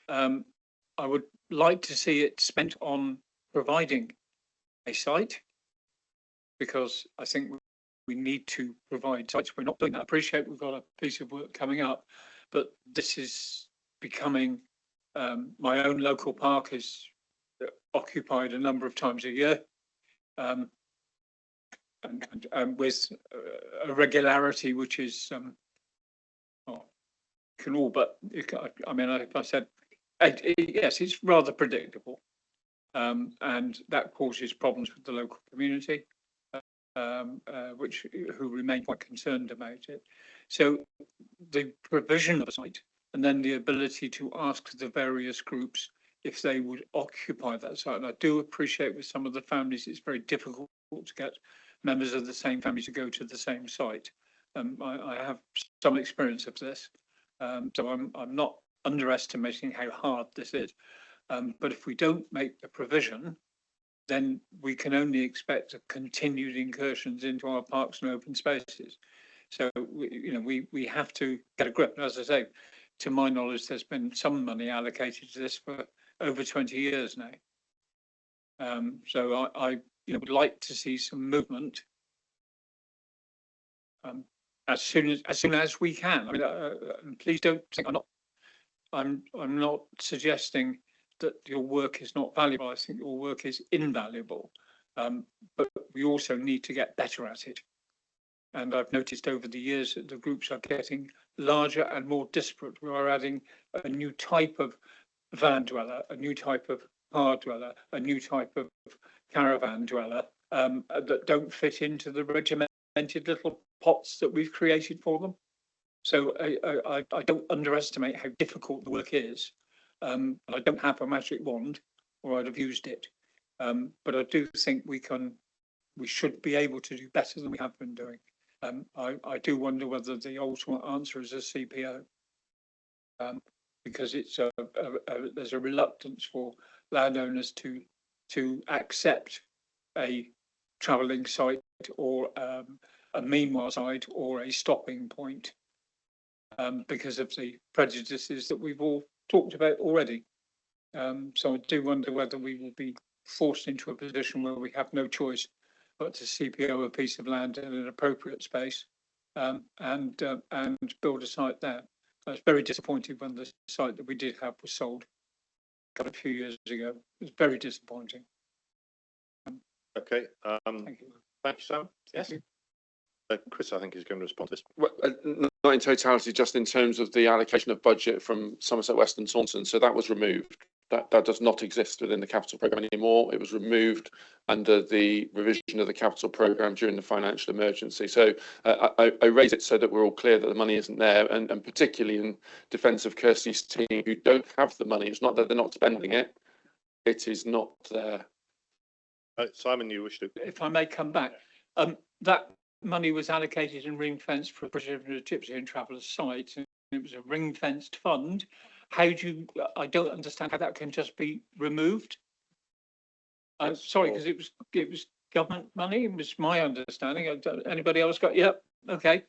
I would like to see it spent on providing a site, because I think we need to provide sites. We're not doing that. I appreciate we've got a piece of work coming up, but this is becoming, my own local park is occupied a number of times a year, and with a regularity which is can all but, I mean, if I said, yes, it's rather predictable, and that causes problems with the local community, who remain quite concerned about it. So the provision of a site, and then the ability to ask the various groups if they would occupy that site. And I do appreciate with some of the families, it's very difficult to get members of the same family to go to the same site. I have some experience of this. So I'm not underestimating how hard this is. But if we don't make the provision, then we can only expect continued incursions into our parks and open spaces. So we have to get a grip. As I say, to my knowledge, there's been some money allocated to this for over 20 years now. So I would like to see some movement as soon as we can. I mean, please don't think I'm not suggesting that your work is not valuable. I think your work is invaluable, but we also need to get better at it. And I've noticed over the years that the groups are getting larger and more disparate. We are adding a new type of van dweller, a new type of car dweller, a new type of caravan dweller that don't fit into the regimented little pots that we've created for them. So I don't underestimate how difficult the work is. I don't have a magic wand, or I'd have used it. But I do think we can we should be able to do better than we have been doing. I do wonder whether the ultimate answer is a CPO, because it's there's a reluctance for landowners to accept a travelling site or a meanwhile site or a stopping point, because of the prejudices that we've all talked about already. So I do wonder whether we will be forced into a position where we have no choice but to CPO a piece of land in an appropriate space, and build a site there. I was very disappointed when the site that we did have was sold a few years ago. It was very disappointing. Okay. Thank you. Thank you, Sam. Thank Yes. you. Chris, I think, is going to respond to this. Well, not in totality, just in terms of the allocation of budget from Somerset West and Taunton. So that was removed. That does not exist within the capital programme anymore. It was removed under the revision of the capital programme during the financial emergency. So I raise it so that we're all clear that the money isn't there, and particularly in defence of Kirsty's team who don't have the money. It's not that they're not spending it. It is not there. Simon, you wish to? If I may come back, that money was allocated and ring fenced for preserving the Gypsy and Travellers site, and it was a ring fenced fund. How do you? I don't understand how that can just be removed. I'm sorry, because it was government money. It was my understanding. Anybody else got? Yep. Okay.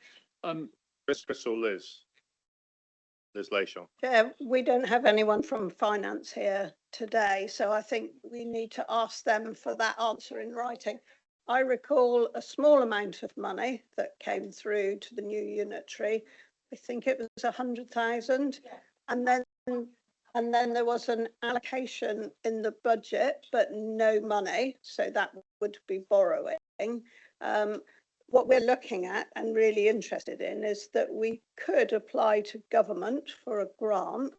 Chris or Liz? Liz Lashon. Chair, we don't have anyone from finance here today, so I think we need to ask them for that answer in writing. I recall a small amount of money that came through to the new unitary. I think it was 100,000, and then there was an allocation in the budget, but no money, so that would be borrowing. What we're looking at and really interested in is that we could apply to government for a grant,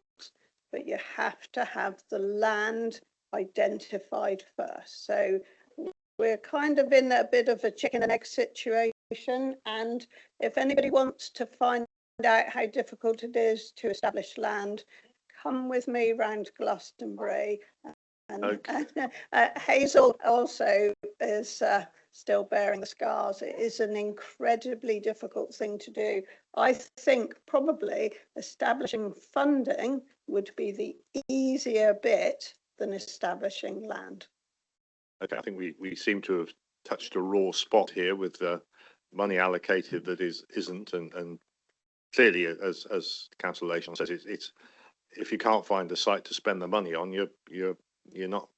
but you have to have the land identified first. So we're kind of in a bit of a chicken and egg situation. And if anybody wants to find out how difficult it is to establish land, come with me round Glastonbury. And okay. Hazel also is still bearing the scars. It is an incredibly difficult thing to do. I think probably establishing funding would be the easier bit than establishing land. Okay, I think we seem to have touched a raw spot here with money allocated that isn't, and clearly, as Councillor Lashon says, it's if you can't find a site to spend the money on, you're not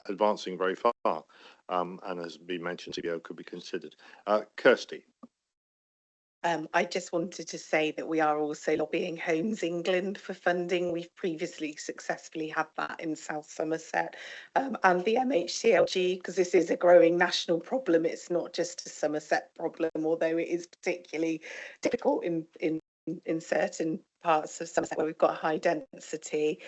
advancing very far. And as been mentioned, CBO could be considered. Kirsty. I just wanted to say that we are also lobbying Homes England for funding. We've previously successfully had that in South Somerset, and the MHCLG, because this is a growing national problem. It's not just a Somerset problem, although it is particularly difficult in certain parts of Somerset where we've got a high density.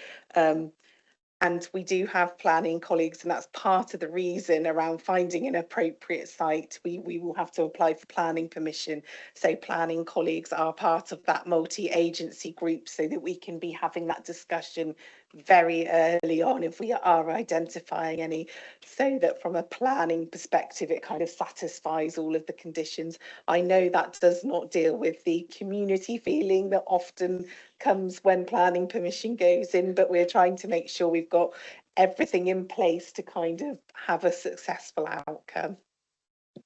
And we do have planning colleagues, and that's part of the reason around finding an appropriate site. We will have to apply for planning permission. So planning colleagues are part of that multi-agency group so that we can be having that discussion very early on if we are identifying any, so that from a planning perspective, it kind of satisfies all of the conditions. I know that does not deal with the community feeling that often comes when planning permission goes in, but we're trying to make sure we've got everything in place to kind of have a successful outcome.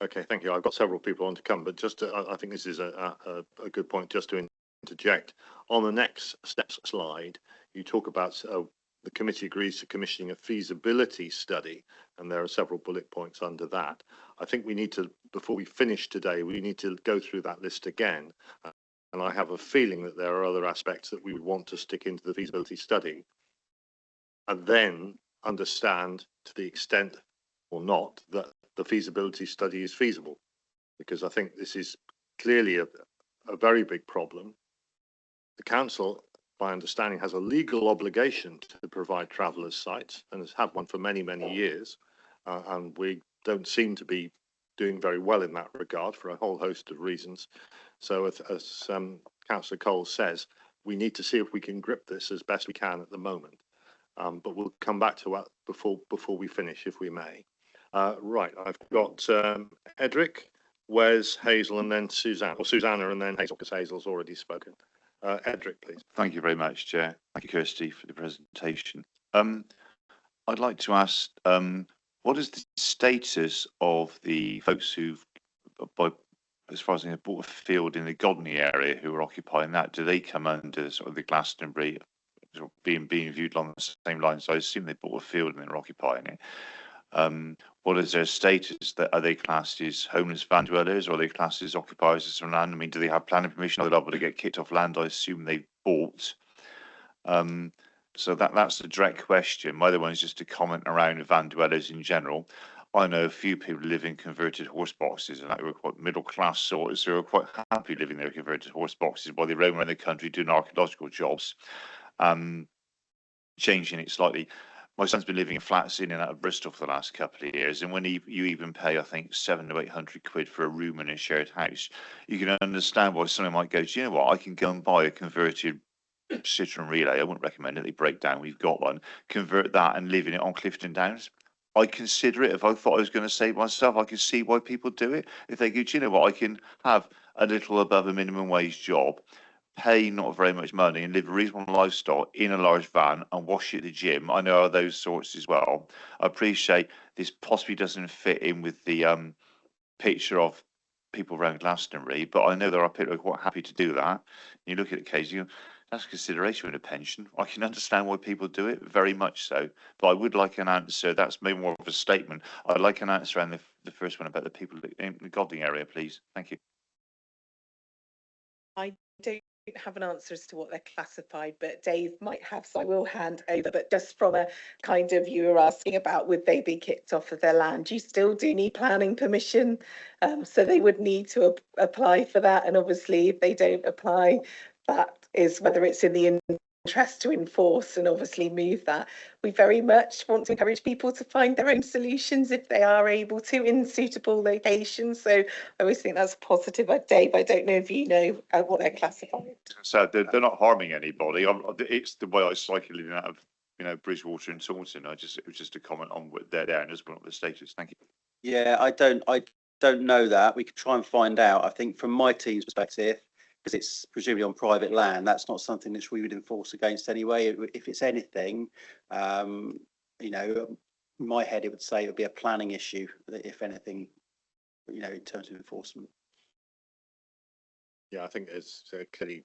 Okay, thank you. I've got several people on to come, but just I think this is a good point just to interject. On the next steps slide, you talk about the committee agrees to commissioning a feasibility study, and there are several bullet points under that. I think we need to, before we finish today, we need to go through that list again. And I have a feeling that there are other aspects that we would want to stick into the feasibility study, and then understand to the extent or not that the feasibility study is feasible, because I think this is clearly a very big problem. The council, my understanding, has a legal obligation to provide travellers sites and has had one for many, many years, and we don't seem to be doing very well in that regard for a whole host of reasons. So as Councillor Cole says, we need to see if we can grip this as best we can at the moment. But we'll come back to that before we finish, if we may. Right, I've got Edric, Wes, Hazel, and then Suzanne, or Susanna, and then Hazel, because Hazel's already spoken. Edric, please. Thank you very much, Chair. Thank you, Kirsty, for the presentation. I'd like to ask, what is the status of the folks who've, as far as I know, bought a field in the Godney area who are occupying that? Do they come under sort of the Glastonbury, sort of being viewed along the same lines? So I assume they bought a field and they're occupying it. What is their status? That are they classed as homeless van dwellers, or are they classed as occupiers of some land? I mean, do they have planning permission? Are they liable to get kicked off land I assume they bought? So that's the direct question. My other one is just a comment around van dwellers in general. I know a few people live in converted horse boxes, and that were quite middle class sorts who are quite happy living in their converted horse boxes while they roam around the country doing archaeological jobs, changing it slightly. My son's been living in flats in and out of Bristol for the last couple of years, and when you even pay, I think, 700 to 800 quid for a room in a shared house, you can understand why someone might go, do you know what, I can go and buy a converted Citroen Relay. I wouldn't recommend it, they break down, we've got one, convert that and live in it on Clifton Downs. I consider it. If I thought I was going to save myself, I could see why people do it. If they go, do you know what, I can have a little above a minimum wage job, pay not very much money and live a reasonable lifestyle in a large van and wash at the gym. I know those sorts as well. I appreciate this possibly doesn't fit in with the picture of people around Glastonbury, but I know there are people who are quite happy to do that. You look at the case, that's consideration in a pension. I can understand why people do it, very much so. But I would like an answer. That's maybe more of a statement. I'd like an answer on the first one about the people in the Godling area, please. Thank you. I don't have an answer as to what they're classified, but Dave might have, so I will hand over. But just from a kind of, you were asking about, would they be kicked off of their land? You still do need planning permission, so they would need to apply for that. And obviously, if they don't apply, that is whether it's in the interest to enforce and obviously move that. We very much want to encourage people to find their own solutions if they are able to in suitable locations. So I always think that's positive. Dave, I don't know if you know what they're classified. So they're not harming anybody. It's the way I cycle in and out of, Bridgewater and Taunton. It was just a comment on what they're there and as well the status. Thank you. Yeah, I don't know that. We could try and find out. I think from my team's perspective, because it's presumably on private land, that's not something which we would enforce against anyway. If it's anything, in my head, it would say it would be a planning issue, if anything, in terms of enforcement. Yeah, I think there's clearly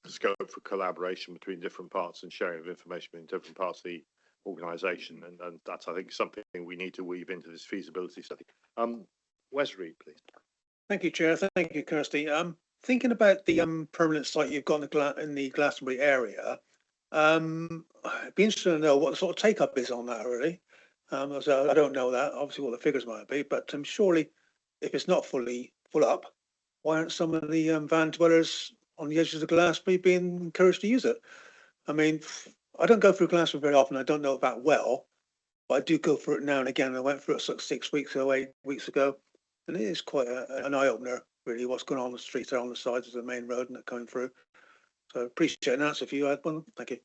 scope for collaboration between different parts and sharing of information between different parts of the organisation, and that's, I think, something we need to weave into this feasibility study. Wes Reed, please. Thank you, Chair. Thank you, Kirsty. Thinking about the permanent site you've got in the Glastonbury area, I'd be interested to know what the sort of take up is on that, really. So I don't know that, obviously, what the figures might be, but surely if it's not fully full up, why aren't some of the van dwellers on the edges of Glastonbury being encouraged to use it? I mean, I don't go through Glastonbury very often. I don't know it that well, but I do go through it now and again. I went through it 6 weeks or 8 weeks ago, and it is quite an eye-opener, really, what's going on the streets there on the sides of the main road and that coming through. So appreciate an answer if you had one. Thank you.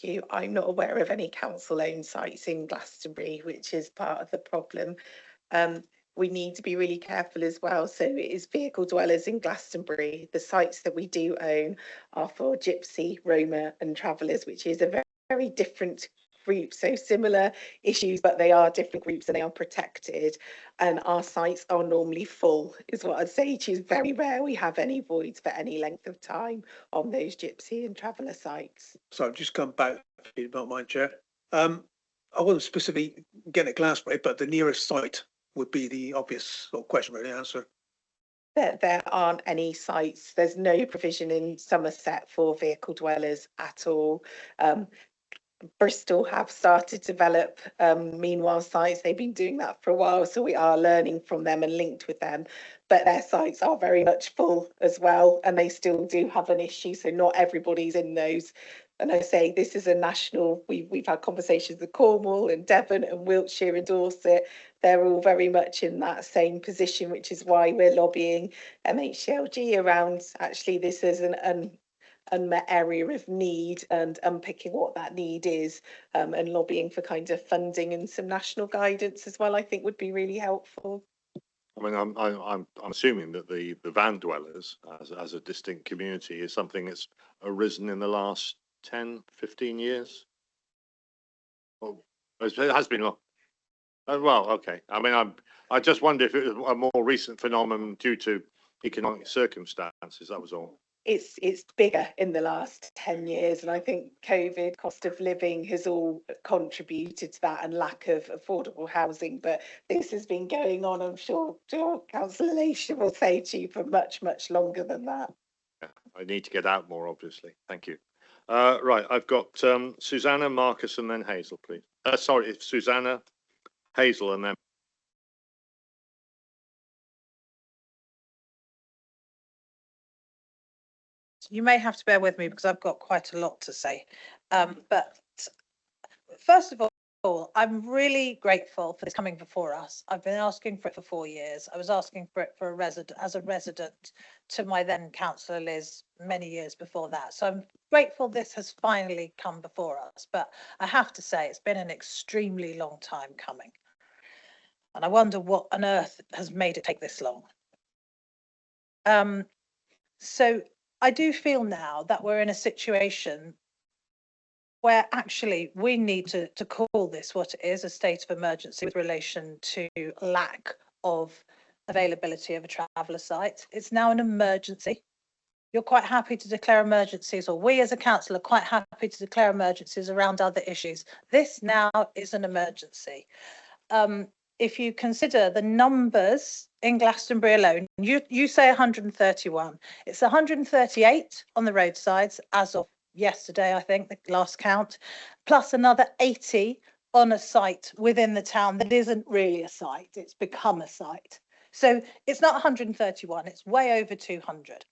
Thank you. I'm not aware of any council-owned sites in Glastonbury, which is part of the problem. We need to be really careful as well. So it is vehicle dwellers in Glastonbury. The sites that we do own are for Gypsy, Roma and travellers, which is a very, very different group. So similar issues, but they are different groups and they are protected. And our sites are normally full, is what I'd say. It is very rare we have any voids for any length of time on those Gypsy and traveller sites. So I've just come back, if you don't mind, Chair. I wasn't specifically getting at Glastonbury, but the nearest site would be the obvious sort of question, really, answer. There aren't any sites. There's no provision in Somerset for vehicle dwellers at all. Bristol have started to develop meanwhile sites. They've been doing that for a while, so we are learning from them and linked with them, but their sites are very much full as well, and they still do have an issue, so not everybody's in those. And I say this is a national, we've had conversations with Cornwall and Devon and Wiltshire and Dorset. They're all very much in that same position, which is why we're lobbying MHLG around actually this as unmet area of need and unpicking what that need is, and lobbying for kind of funding and some national guidance as well, I think would be really helpful. I mean, I'm assuming that the van dwellers as a distinct community is something that's arisen in the last 10, 15 years. Well, it has been long. Well, okay. I mean, I just wonder if it was a more recent phenomenon due to economic circumstances. That was all. It's bigger in the last 10 years, and I think COVID, cost of living has all contributed to that, and lack of affordable housing. But this has been going on, I'm sure Councillor Leisha will say to you, for much, much longer than that. Yeah, I need to get out more, obviously. Thank you. Right, I've got Susanna, Marcus, and then Hazel, please. Sorry, it's Susanna, Hazel, and then. You may have to bear with me because I've got quite a lot to say. But first of all, I'm really grateful for this coming before us. I've been asking for it for 4 years. I was asking for it for as a resident to my then councillor Liz many years before that. So I'm grateful this has finally come before us. But I have to say it's been an extremely long time coming. And I wonder what on earth has made it take this long. So I do feel now that we're in a situation where actually we need to call this what it is, a state of emergency with relation to lack of availability of a traveller site. It's now an emergency. You're quite happy to declare emergencies, or we as a council are quite happy to declare emergencies around other issues. This now is an emergency. If you consider the numbers in Glastonbury alone, you say 131. It's 138 on the roadsides as of yesterday, I think, the last count, plus another 80 on a site within the town that isn't really a site, it's become a site. So it's not 131, it's way over 200.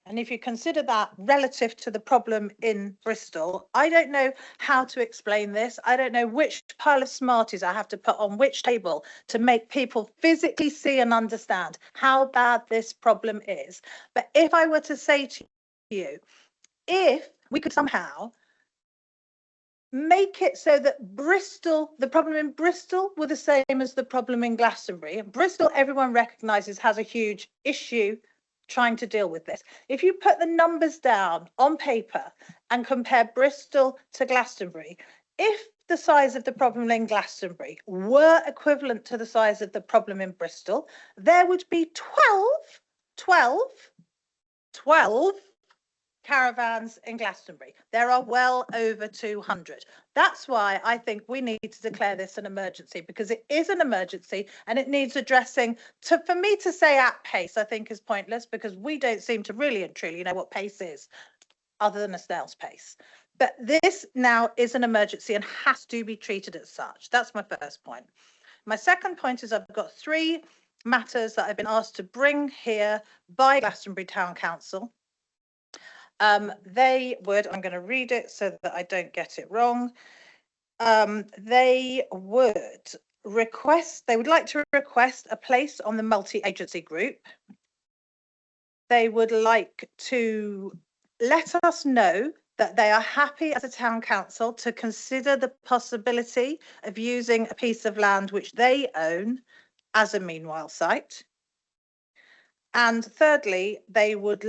And if you consider that relative to the problem in Bristol, I don't know how to explain this. I don't know which pile of Smarties I have to put on which table to make people physically see and understand how bad this problem is. But if I were to say to you, if we could somehow make it so that Bristol, the problem in Bristol were the same as the problem in Glastonbury. Bristol, everyone recognises, has a huge issue trying to deal with this. If you put the numbers down on paper and compare Bristol to Glastonbury, if the size of the problem in Glastonbury were equivalent to the size of the problem in Bristol, there would be 12 caravans in Glastonbury. There are well over 200. That's why I think we need to declare this an emergency, because it is an emergency and it needs addressing. For me to say at pace, I think is pointless, because we don't seem to really and truly know what pace is, other than a snail's pace. But this now is an emergency and has to be treated as such. That's my first point. My second point is I've got 3 matters that I've been asked to bring here by Glastonbury Town Council. They would, I'm going to read it so that I don't get it wrong. They would like to request a place on the multi-agency group. They would like to let us know that they are happy as a town council to consider the possibility of using a piece of land which they own as a meanwhile site. And thirdly, they would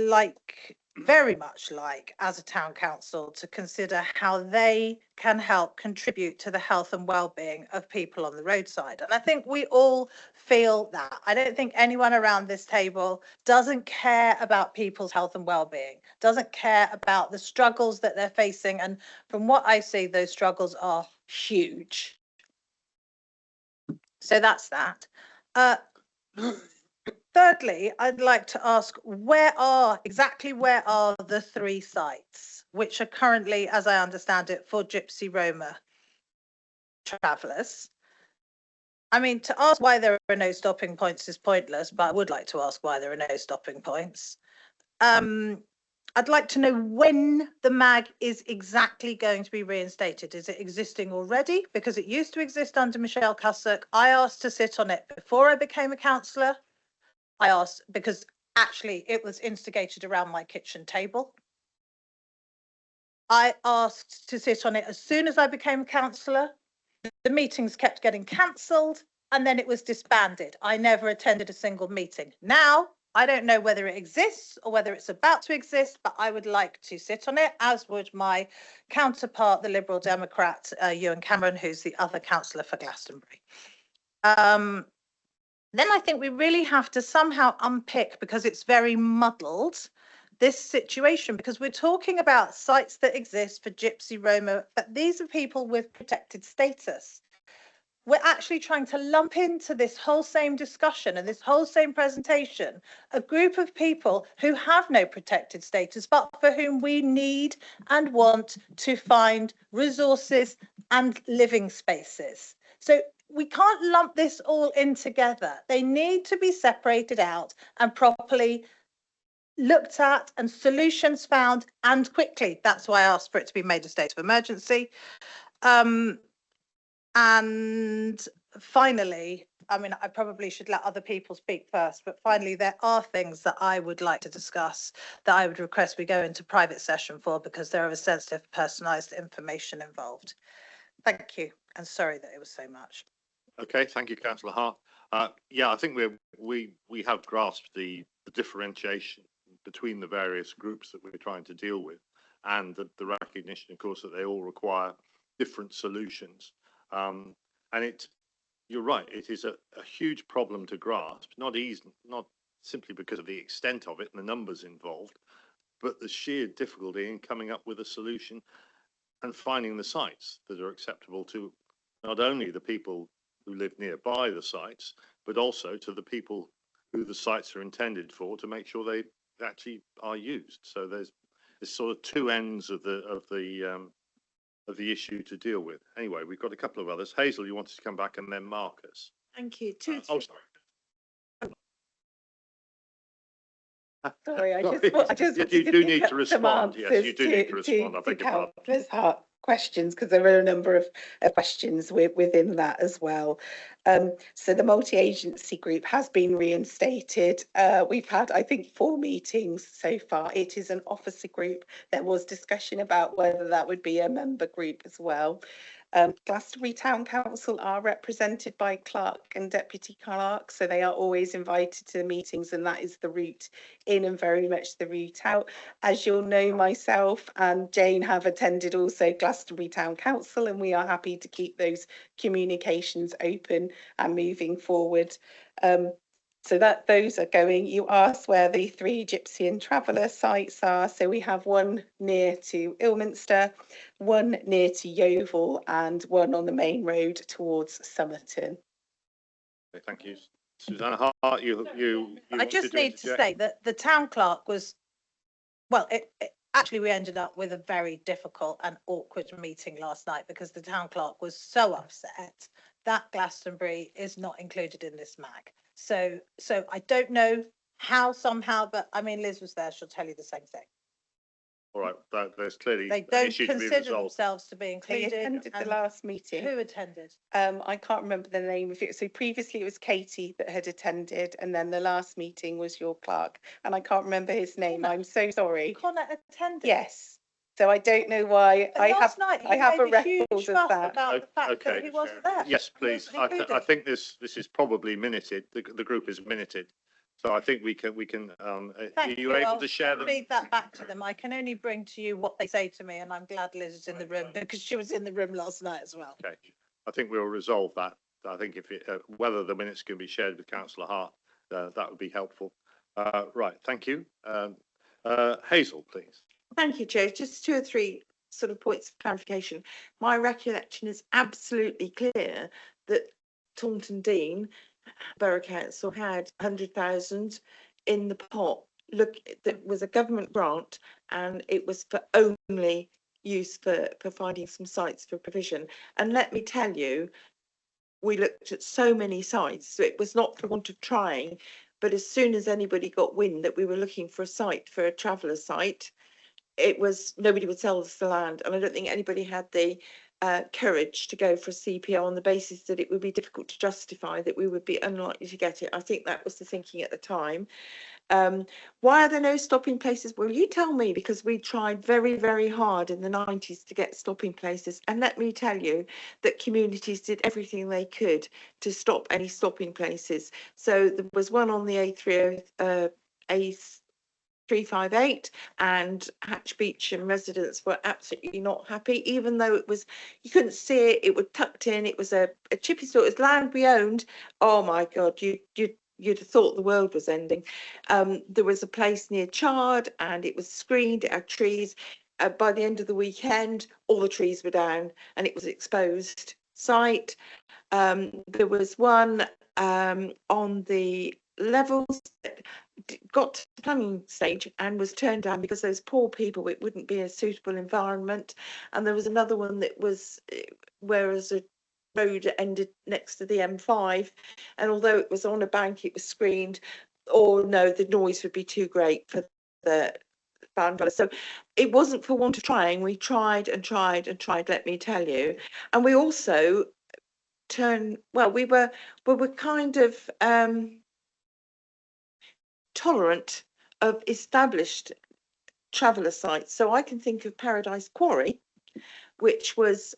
very much like, as a town council, to consider how they can help contribute to the health and well-being of people on the roadside. And I think we all feel that. I don't think anyone around this table doesn't care about people's health and well-being, doesn't care about the struggles that they're facing. And from what I see, those struggles are huge. So that's that. Thirdly, I'd like to ask, where are the 3 sites which are currently, as I understand it, for Gypsy Roma travellers? I mean, to ask why there are no stopping points is pointless, but I would like to ask why there are no stopping points. I'd like to know when the MAG is exactly going to be reinstated. Is it existing already? Because it used to exist under Michelle Cussock. I asked to sit on it before I became a councillor. I asked because actually it was instigated around my kitchen table. I asked to sit on it as soon as I became councillor. The meetings kept getting cancelled and then it was disbanded. I never attended a single meeting. Now, I don't know whether it exists or whether it's about to exist, but I would like to sit on it, as would my counterpart, the Liberal Democrat, Ewan Cameron, who's the other councillor for Glastonbury. Then I think we really have to somehow unpick, because it's very muddled, this situation, because we're talking about sites that exist for Gypsy, Roma, but these are people with protected status. We're actually trying to lump into this whole same discussion and this whole same presentation a group of people who have no protected status, but for whom we need and want to find resources and living spaces. So we can't lump this all in together. They need to be separated out and properly looked at and solutions found, and quickly. That's why I asked for it to be made a state of emergency. And finally, I mean, I probably should let other people speak first, but finally, there are things that I would like to discuss that I would request we go into private session for, because there are sensitive personalised information involved. Thank you, and sorry that it was so much. Okay, thank you, Councillor Hart. Yeah, I think we have grasped the differentiation between the various groups that we're trying to deal with, and the recognition, of course, that they all require different solutions. And you're right, it is a huge problem to grasp, not simply because of the extent of it and the numbers involved, but the sheer difficulty in coming up with a solution and finding the sites that are acceptable to not only the people who live nearby the sites, but also to the people who the sites are intended for, to make sure they actually are used. So there's sort of two ends of the issue to deal with. Anyway, we've got a couple of others. Hazel, you wanted to come back, and then Marcus. Thank you. Oh, sorry. Sorry, You do need to respond. Yes, you do need to respond. I beg your pardon. Questions, because there are a number of questions within that as well. So the multi-agency group has been reinstated. We've had, I think, 4 meetings so far. It is an officer group. There was discussion about whether that would be a member group as well. Glastonbury Town Council are represented by clerk and deputy clerk, so they are always invited to the meetings, and that is the route in and very much the route out. As you'll know, myself and Jane have attended also Glastonbury Town Council, and we are happy to keep those communications open and moving forward. So those are going. You asked where the 3 Gypsy and Traveller sites are. So we have one near to Ilminster, one near to Yeovil, and one on the main road towards Somerton. Okay, thank you. Susanna Hart, I just need to say that the town clerk was, well, actually we ended up with a very difficult and awkward meeting last night, because the town clerk was so upset that Glastonbury is not included in this MAG. So I don't know how, somehow, but I mean, Liz was there, she'll tell you the same thing. All right, there's clearly they don't consider themselves to be included. They attended the last meeting. Who attended? I can't remember the name of it. So previously it was Katie that had attended, and then the last meeting was your clerk, and I can't remember his name. I'm so sorry. Connor attended. Yes. So I don't know why. I have a record of that. About the fact that he wasn't there. Yes, please. I think this is probably minuted. The group is minuted. So I think we can. Are you able to share them? Feed that back to them. I can only bring to you what they say to me, and I'm glad Liz is in the room, because she was in the room last night as well. Okay, I think we'll resolve that. I think if whether the minutes can be shared with Councillor Hart, that would be helpful. Right, thank you. Hazel, please. Thank you, Joe. Just 2 or 3 sort of points of clarification. My recollection is absolutely clear that Taunton Dean Borough Council had 100,000 in the pot. Look, that was a government grant, and it was for only use for finding some sites for provision. And let me tell you, we looked at so many sites, so it was not for want of trying, but as soon as anybody got wind that we were looking for a site, for a traveller site, it was, nobody would sell us the land, and I don't think anybody had the courage to go for a CPO on the basis that it would be difficult to justify, that we would be unlikely to get it. I think that was the thinking at the time. Why are there no stopping places? Well, you tell me, because we tried very, very hard in the 90s to get stopping places. And let me tell you that communities did everything they could to stop any stopping places. So there was one on the A358, and Hatch Beach and residents were absolutely not happy, even though it was, you couldn't see it, it was tucked in, it was a chippy store, it was land we owned. Oh my God, you'd have thought the world was ending. There was a place near Chard and it was screened, it had trees. By the end of the weekend, all the trees were down and it was exposed site. There was one on the levels that got to the planning stage and was turned down because those poor people, it wouldn't be a suitable environment. And there was another one that was, whereas a road ended next to the M5, and although it was on a bank, it was screened, or no, the noise would be too great for the band. So it wasn't for want of trying. We tried and tried and tried, let me tell you. And we also we were kind of tolerant of established traveller sites. So I can think of Paradise Quarry, which was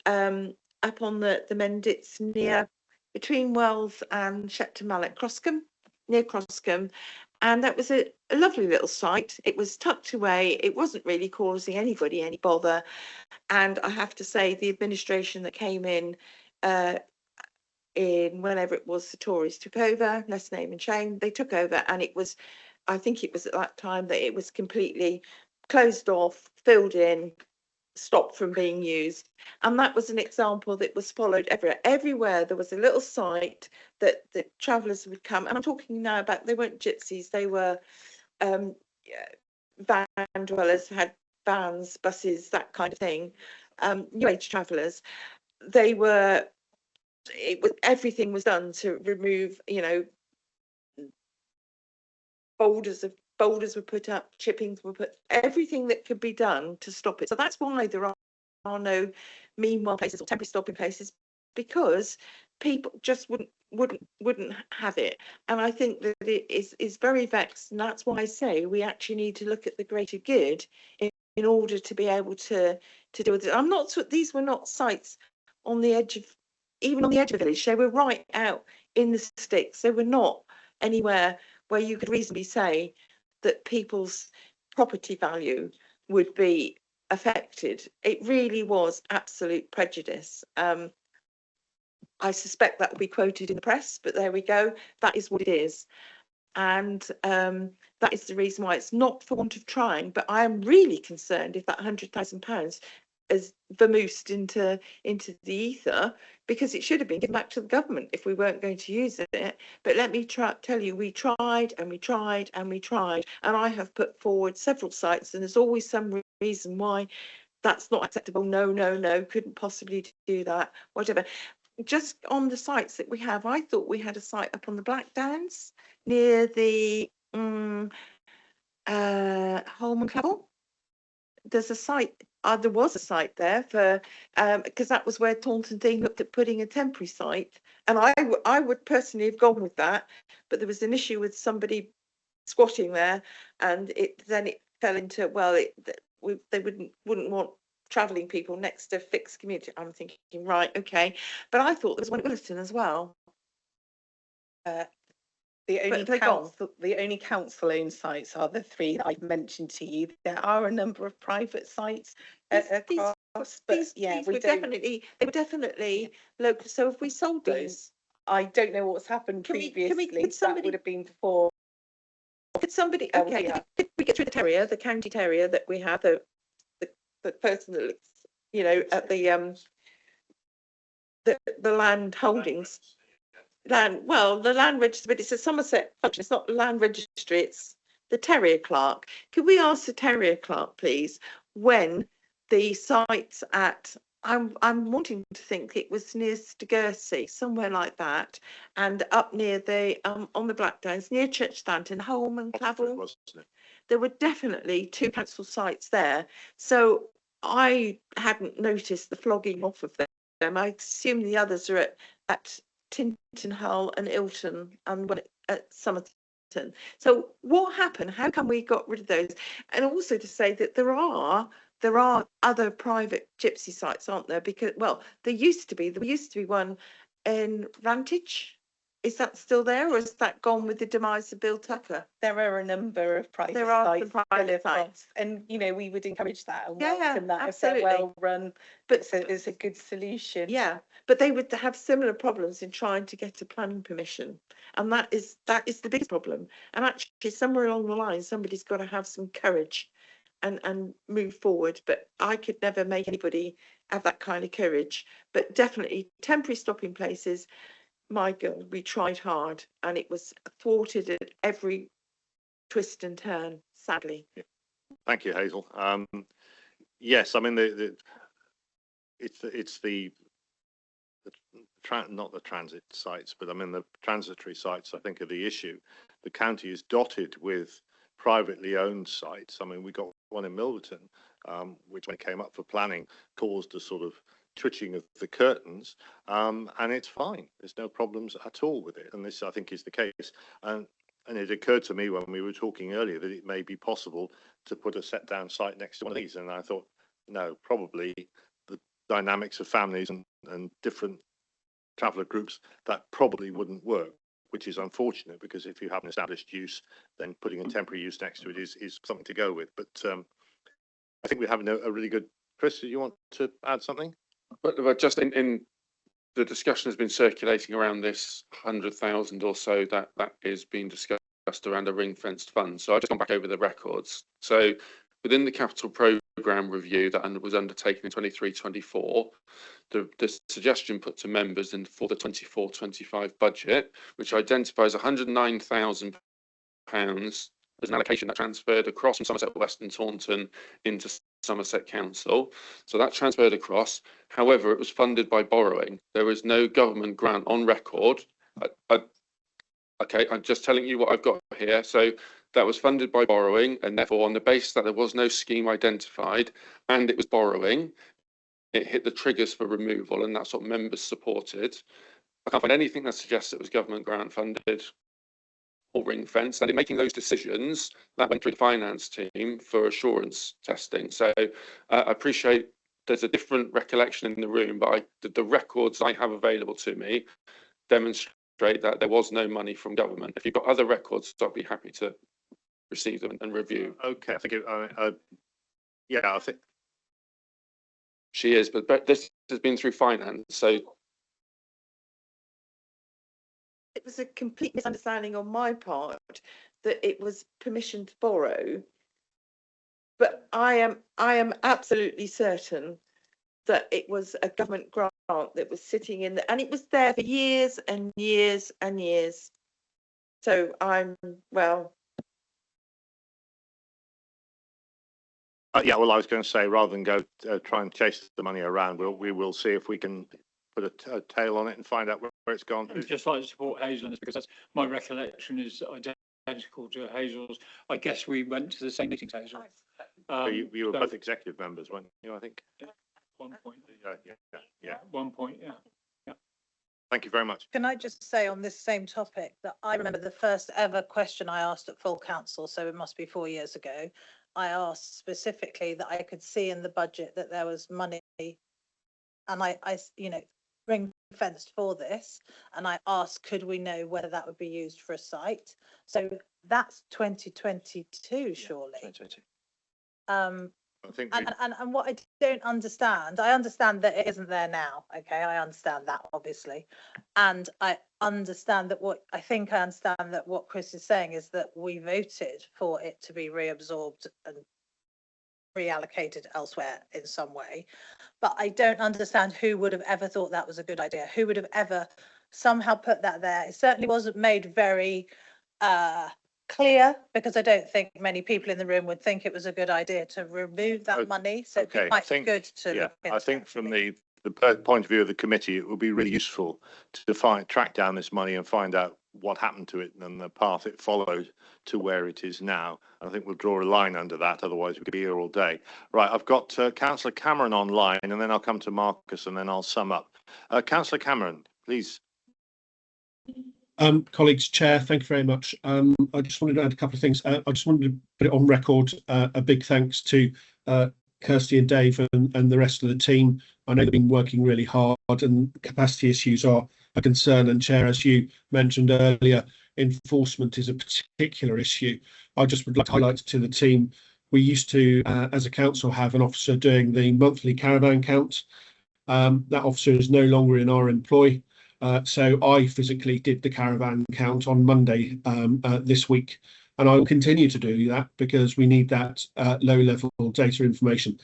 up on the Mendits near between Wells and Shepton Mallet, Croscombe, near Croscombe. And that was a lovely little site. It was tucked away. It wasn't really causing anybody any bother. And I have to say, the administration that came in whenever it was the Tories took over, less name and shame, they took over, and it was, I think it was at that time that it was completely closed off, filled in, stopped from being used. And that was an example that was followed everywhere. There was a little site that the travellers would come, and I'm talking now about, they weren't gypsies, they were van dwellers, had vans, buses, that kind of thing, new age travellers. They were, everything was done to remove, boulders were put up, chippings were put, everything that could be done to stop it. So that's why there are no meanwhile places or temporary stopping places, because people just wouldn't have it. And I think that it is very vexed, and that's why I say we actually need to look at the greater good in order to be able to deal with it. These were not sites on the edge of, even on the edge of the village. They were right out in the sticks. They were not anywhere where you could reasonably say that people's property value would be affected. It really was absolute prejudice. I suspect that will be quoted in the press, but there we go. That is what it is. And that is the reason why it's not for want of trying. But I am really concerned if that £100,000 is vamoosed into the ether, because it should have been given back to the government if we weren't going to use it. But let me tell you, we tried and we tried and we tried, and I have put forward several sites, and there's always some reason why that's not acceptable. No, couldn't possibly do that, whatever. Just on the sites that we have, I thought we had a site up on the Black Downs near the Holman Clavel. There's a site, there was a site there for, because that was where Taunton Dean looked at putting a temporary site, and I would personally have gone with that, but there was an issue with somebody squatting there, and then it fell into, well, they wouldn't want travelling people next to fixed community. I'm thinking, right, okay, but I thought there was one at Williston as well. The only council-owned sites are the three that I've mentioned to you. There are a number of private sites across, but yeah, they were definitely local. So if we sold those, I don't know what's happened previously. That would have been before. Could somebody? Okay, could we get through the terrier, the county terrier that we have, the person that looks, at the land holdings. The land registry, but it's a Somerset function. It's not the land registry, it's the terrier clerk. Could we ask the terrier clerk, please, when the sites at, I'm wanting to think it was near Stegursey, somewhere like that, and up near the on the Black Downs, near Church Stanton, Holman Clavel. There were definitely two council sites there. So I hadn't noticed the flogging off of them. I assume the others are at Tintinhull and Ilton and at Somerton. So what happened? How come we got rid of those? And also to say that there are other private gypsy sites, aren't there? Because, well, there used to be one in Vantage. Is that still there, or is that gone with the demise of Bill Tucker? There are a number of private There are sites, some private full of sites. and we would encourage that and Yeah, welcome that absolutely. if they're well run. But It's a good solution. yeah, but they would have similar problems in trying to get a planning permission, and that is the biggest problem. And actually, somewhere along the line, somebody's got to have some courage and move forward. But I could never make anybody have that kind of courage. But definitely, temporary stopping places. My God, we tried hard, and it was thwarted at every twist and turn, sadly. Thank you, Hazel. Yes, I mean not the transit sites, but I mean the transitory sites, I think, are the issue. The county is dotted with privately owned sites. I mean, we got one in Milverton, which when it came up for planning caused a sort of twitching of the curtains, and it's fine. There's no problems at all with it, and this, I think, is the case. And it occurred to me when we were talking earlier that it may be possible to put a set down site next to one of these, and I thought, no, probably the dynamics of families and different traveller groups, that probably wouldn't work, which is unfortunate, because if you have an established use, then putting a temporary use next to it is something to go with. But I think we're having a really good. Chris, do you want to add something? But just in the discussion has been circulating around this 100,000 or so that is being discussed around a ring-fenced fund. So I've just gone back over the records. So within the capital programme review that was undertaken in 23-24, the suggestion put to members for the 24-25 budget, which identifies £109,000 as an allocation that transferred across from Somerset West and Taunton into Somerset Council. So that transferred across. However, it was funded by borrowing. There was no government grant on record. Okay, I'm just telling you what I've got here. So that was funded by borrowing, and therefore on the basis that there was no scheme identified and it was borrowing, it hit the triggers for removal, and that's what members supported. I can't find anything that suggests it was government grant funded or ring fence, and in making those decisions, that went through the finance team for assurance testing. So I appreciate there's a different recollection in the room, but the records I have available to me demonstrate that there was no money from government. If you've got other records, I'd be happy to receive them and review. Okay, I think yeah, I think she is, but this has been through finance, so. It was a complete misunderstanding on my part that it was permission to borrow, but I am absolutely certain that it was a government grant that was sitting in and it was there for years and years and years. So yeah, well, I was going to say, rather than go try and chase the money around, we will see if we can put a tail on it and find out where it's gone. I'd just like to support Hazel on this, because that's my recollection is identical to Hazel's. I guess we went to the same meetings, Hazel. You were both executive members, weren't you? I think. At one point. Yeah. At one point, yeah. Thank you very much. Can I just say on this same topic that I remember the first ever question I asked at full council, so it must be 4 years ago. I asked specifically that I could see in the budget that there was money, and I ring fenced for this, and I asked, could we know whether that would be used for a site? So that's 2022, surely. 2022. I think and what I don't understand, I understand that it isn't there now. Okay, I understand that, obviously, and I understand that what Chris is saying is that we voted for it to be reabsorbed and reallocated elsewhere in some way, but I don't understand who would have ever thought that was a good idea. Who would have ever somehow put that there? It certainly wasn't made very clear, because I don't think many people in the room would think it was a good idea to remove that money. So okay, it might be good to look into I think from that. the point of view of the committee, it would be really useful to track down this money and find out what happened to it and the path it followed to where it is now. I think we'll draw a line under that, otherwise we could be here all day. Right, I've got Councillor Cameron online, and then I'll come to Marcus, and then I'll sum up. Councillor Cameron, please. Colleagues, Chair, thank you very much. I just wanted to add a couple of things. I just wanted to put it on record, a big thanks to Kirsty and Dave and the rest of the team. I know they've been working really hard, and capacity issues are a concern. And Chair, as you mentioned earlier, enforcement is a particular issue. I just would like to highlight to the team, we used to, as a council, have an officer doing the monthly caravan count. That officer is no longer in our employ. So I physically did the caravan count on Monday this week, and I will continue to do that because we need that low-level data information.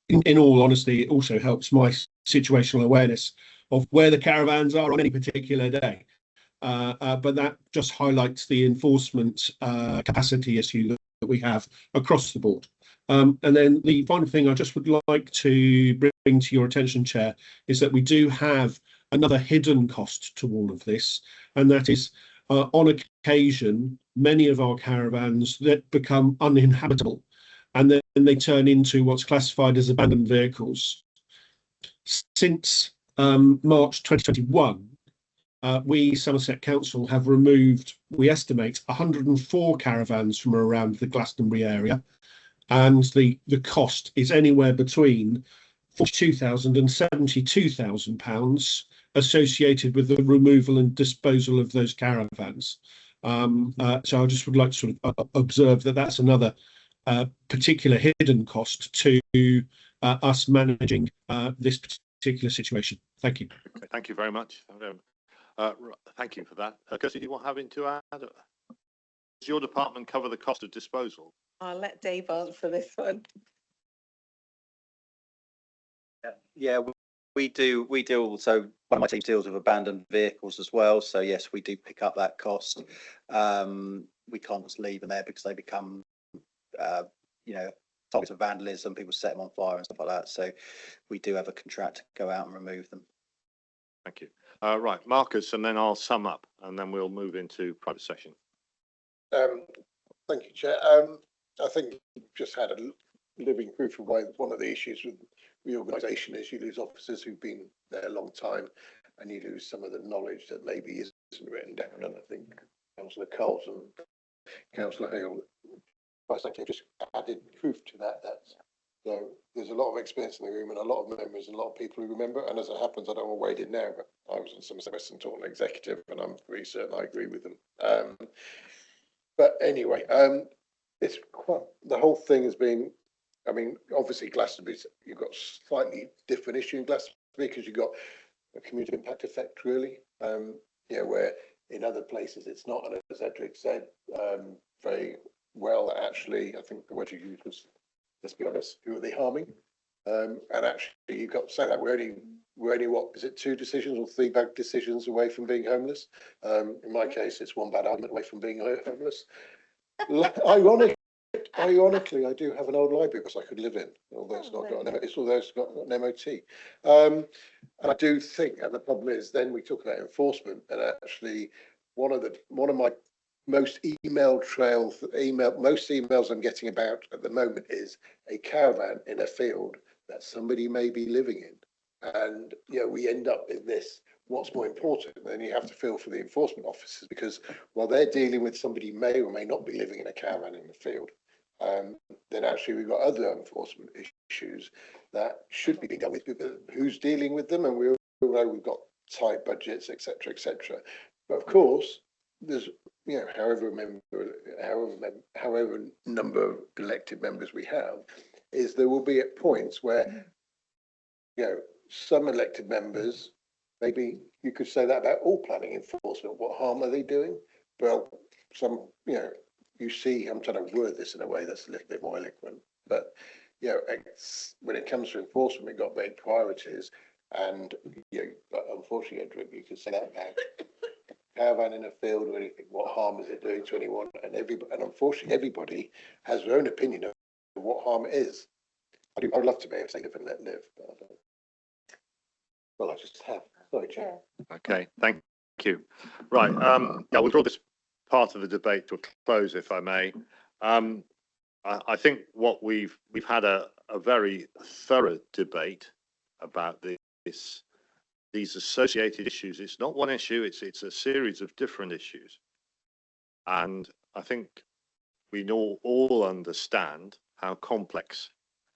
In all honesty, it also helps my situational awareness of where the caravans are on any particular day. But that just highlights the enforcement capacity issue that we have across the board. And then the final thing I just would like to bring to your attention, Chair, is that we do have another hidden cost to all of this, and that is on occasion many of our caravans that become uninhabitable, and then they turn into what's classified as abandoned vehicles. Since March 2021, we, Somerset Council, have removed, we estimate, 104 caravans from around the Glastonbury area, and the cost is anywhere between £42,000 and £72,000 associated with the removal and disposal of those caravans. So I just would like to sort of observe that that's another particular hidden cost to us managing this particular situation. Thank you. Okay, thank you very much. Thank you for that. Kirsty, do you want having to add? Does your department cover the cost of disposal? I'll let Dave answer this one. Yeah, we do. We deal. So one of my teams deals with abandoned vehicles as well. So yes, we do pick up that cost. We can't just leave them there because they become, targets of vandalism. People set them on fire and stuff like that. So we do have a contract to go out and remove them. Thank you. Right, Marcus, and then I'll sum up, and then we'll move into private session. Thank you, Chair. I think you just had a living proof of why one of the issues with reorganisation is you lose officers who've been there a long time, and you lose some of the knowledge that maybe isn't written down. And I think Councillor Coles and Councillor Hale, I think just added proof to that. So there's a lot of experience in the room and a lot of members and a lot of people who remember. And as it happens, I don't want to wade in now, but I was in Somerset West and Taunton executive, and I'm pretty certain I agree with them. But anyway, it's quite, the whole thing has been, I mean, obviously Glastonbury, you've got slightly different issue in Glastonbury because you've got a community impact effect, really. Where in other places it's not, and as Edric said, very well, actually, I think the word you used was, let's be honest, who are they harming? And actually, you've got to say that we're only what is it, 2 decisions or 3 bad decisions away from being homeless. In my case, it's 1 bad argument away from being homeless. Ironically, I do have an old library because I could live in, although it's not got an MOT. And I do think, and the problem is, then we talk about enforcement, and actually, one of my most emails I'm getting about at the moment is a caravan in a field that somebody may be living in, and we end up in this. What's more important? Then you have to feel for the enforcement officers, because while they're dealing with somebody who may or may not be living in a caravan in the field, then actually we've got other enforcement issues that should be dealt with. Who's dealing with them? And we all know we've got tight budgets, etc., etc. But of course, there's however number of elected members we have, is there will be at points where some elected members, maybe you could say that about all planning enforcement. What harm are they doing? Well, some you see, I'm trying to word this in a way that's a little bit more eloquent, but when it comes to enforcement, we've got vague priorities, and unfortunately, Edric, you could say that about caravan in a field or anything. What harm is it doing to anyone? And unfortunately, everybody has their own opinion of what harm it is. I'd love to be able to say live and let live, but I don't. Well, I just have. Sorry, Chair. Okay, thank you. Right, yeah, we'll draw this part of the debate to a close, if I may. I think what we've had a very thorough debate about these associated issues. It's not one issue, it's a series of different issues. And I think we all understand how complex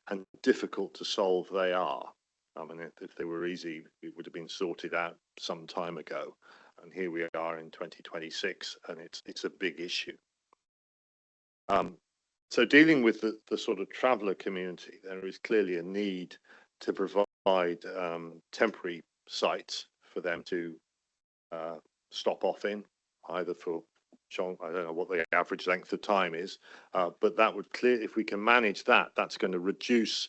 and difficult to solve they are. I mean, if they were easy, it would have been sorted out some time ago. And here we are in 2026, and it's a big issue. So dealing with the sort of traveller community, there is clearly a need to provide temporary sites for them to stop off in, either for, I don't know what the average length of time is, but that would if we can manage that, that's going to reduce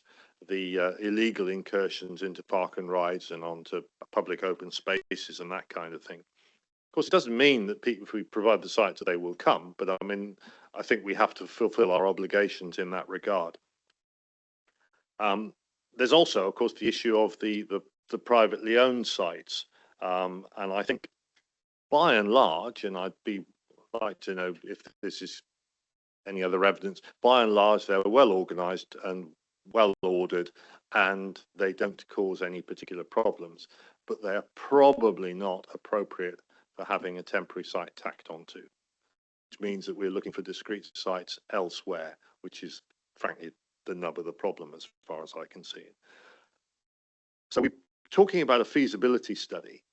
the illegal incursions into park and rides and onto public open spaces and that kind of thing. Of course, it doesn't mean that people, if we provide the sites, they will come, but I mean, I think we have to fulfil our obligations in that regard. There's also, of course, the issue of the privately owned sites, and I think by and large, and I'd like to know if this is any other evidence, by and large, they're well organised and well ordered, and they don't cause any particular problems, but they are probably not appropriate for having a temporary site tacked onto, which means that we're looking for discrete sites elsewhere, which is frankly the nub of the problem as far as I can see it. So we're talking about a feasibility study,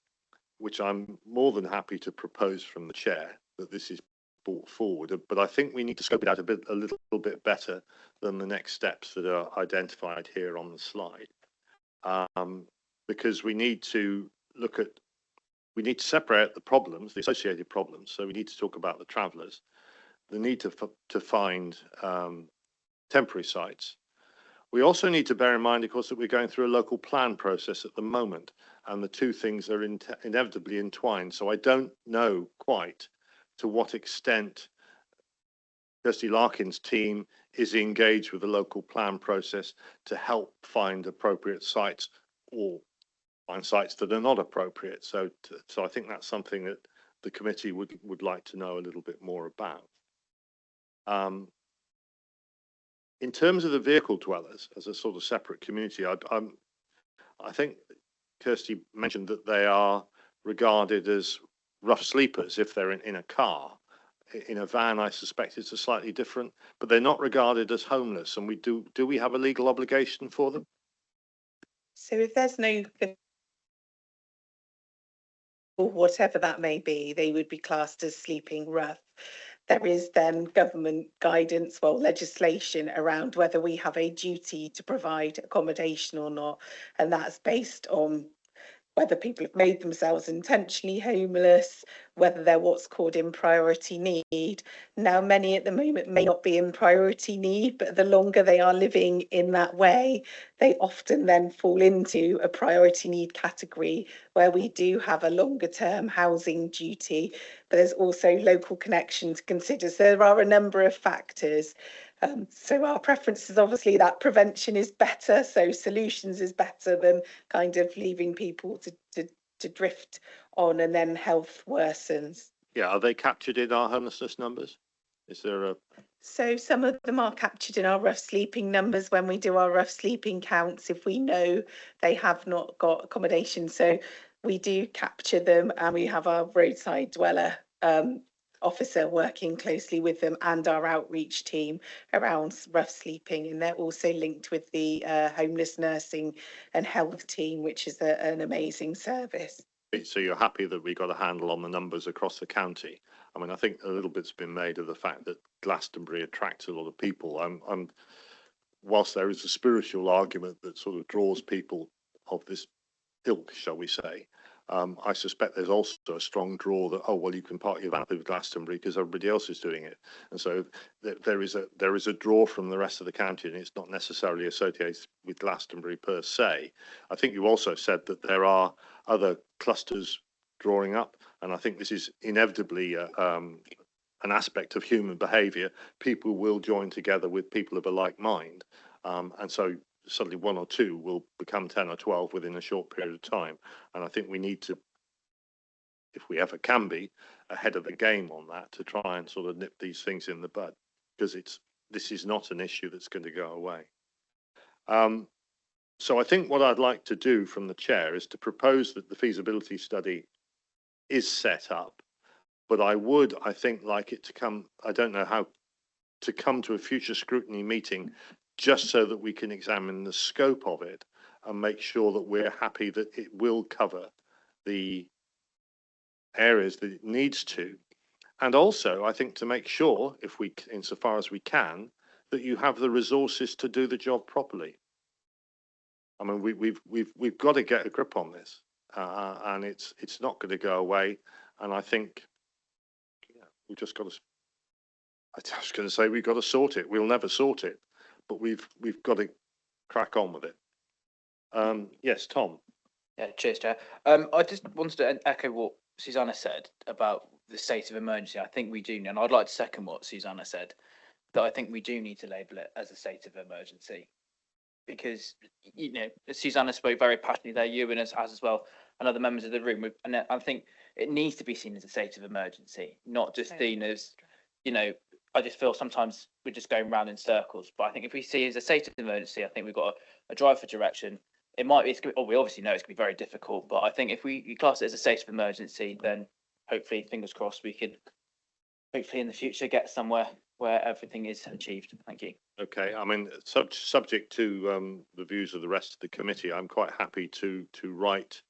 which I'm more than happy to propose from the chair that this is brought forward, but I think we need to scope it out a little bit better than the next steps that are identified here on the slide, because we need to separate the problems, the associated problems. So we need to talk about the travellers, the need to find temporary sites. We also need to bear in mind, of course, that we're going through a local plan process at the moment, and the two things are inevitably entwined. So I don't know quite to what extent Kirsty Larkin's team is engaged with the local plan process to help find appropriate sites or find sites that are not appropriate. So I think that's something that the committee would like to know a little bit more about. In terms of the vehicle dwellers as a sort of separate community, I think Kirsty mentioned that they are regarded as rough sleepers if they're in a car. In a van, I suspect it's a slightly different, but they're not regarded as homeless. And do we have a legal obligation for them? So if there's no, or whatever that may be, they would be classed as sleeping rough. There is then government guidance, well, legislation around whether we have a duty to provide accommodation or not. And that's based on whether people have made themselves intentionally homeless, whether they're what's called in priority need. Now, many at the moment may not be in priority need, but the longer they are living in that way, they often then fall into a priority need category where we do have a longer term housing duty, but there's also local connection to consider. So there are a number of factors. So our preference is obviously that prevention is better, so solutions is better than kind of leaving people to drift on and then health worsens. Yeah, are they captured in our homelessness numbers? Is there a... So some of them are captured in our rough sleeping numbers when we do our rough sleeping counts, if we know they have not got accommodation. So we do capture them, and we have our roadside dweller officer working closely with them and our outreach team around rough sleeping, and they're also linked with the homeless nursing and health team, which is an amazing service. So you're happy that we got a handle on the numbers across the county? I mean, I think a little bit's been made of the fact that Glastonbury attracts a lot of people. Whilst there is a spiritual argument that sort of draws people of this ilk, shall we say, I suspect there's also a strong draw that, oh, well, you can park your van up with Glastonbury because everybody else is doing it. And so there is a draw from the rest of the county, and it's not necessarily associated with Glastonbury per se. I think you also said that there are other clusters drawing up, and I think this is inevitably an aspect of human behaviour. People will join together with people of a like mind, and so suddenly 1 or 2 will become 10 or 12 within a short period of time. And I think we need to, if we ever can be, ahead of the game on that to try and sort of nip these things in the bud, because this is not an issue that's going to go away. So I think what I'd like to do from the chair is to propose that the feasibility study is set up, but I think, like it to come, I don't know how to come to a future scrutiny meeting just so that we can examine the scope of it and make sure that we're happy that it will cover the areas that it needs to. And also, I think, to make sure, if we, insofar as we can, that you have the resources to do the job properly. I mean, we've got to get a grip on this, and it's not going to go away. And I think, yeah, we've just got to. I was going to say we've got to sort it. We'll never sort it, but we've got to crack on with it. Yes, Tom. Yeah, cheers, Chair. I just wanted to echo what Susanna said about the state of emergency. I think we do, and I'd like to second what Susanna said, that I think we do need to label it as a state of emergency, because, you know, Susanna spoke very passionately there, you and as well, and other members of the room, and I think it needs to be seen as a state of emergency, not just seen as, you know, I just feel sometimes we're just going round in circles. But I think if we see it as a state of emergency, I think we've got a drive for direction. It might be, we obviously know it's going to be very difficult, but I think if we class it as a state of emergency, then hopefully, fingers crossed, we can hopefully in the future get somewhere where everything is achieved. Thank you. Okay, I mean, subject to the views of the rest of the committee, I'm quite happy to write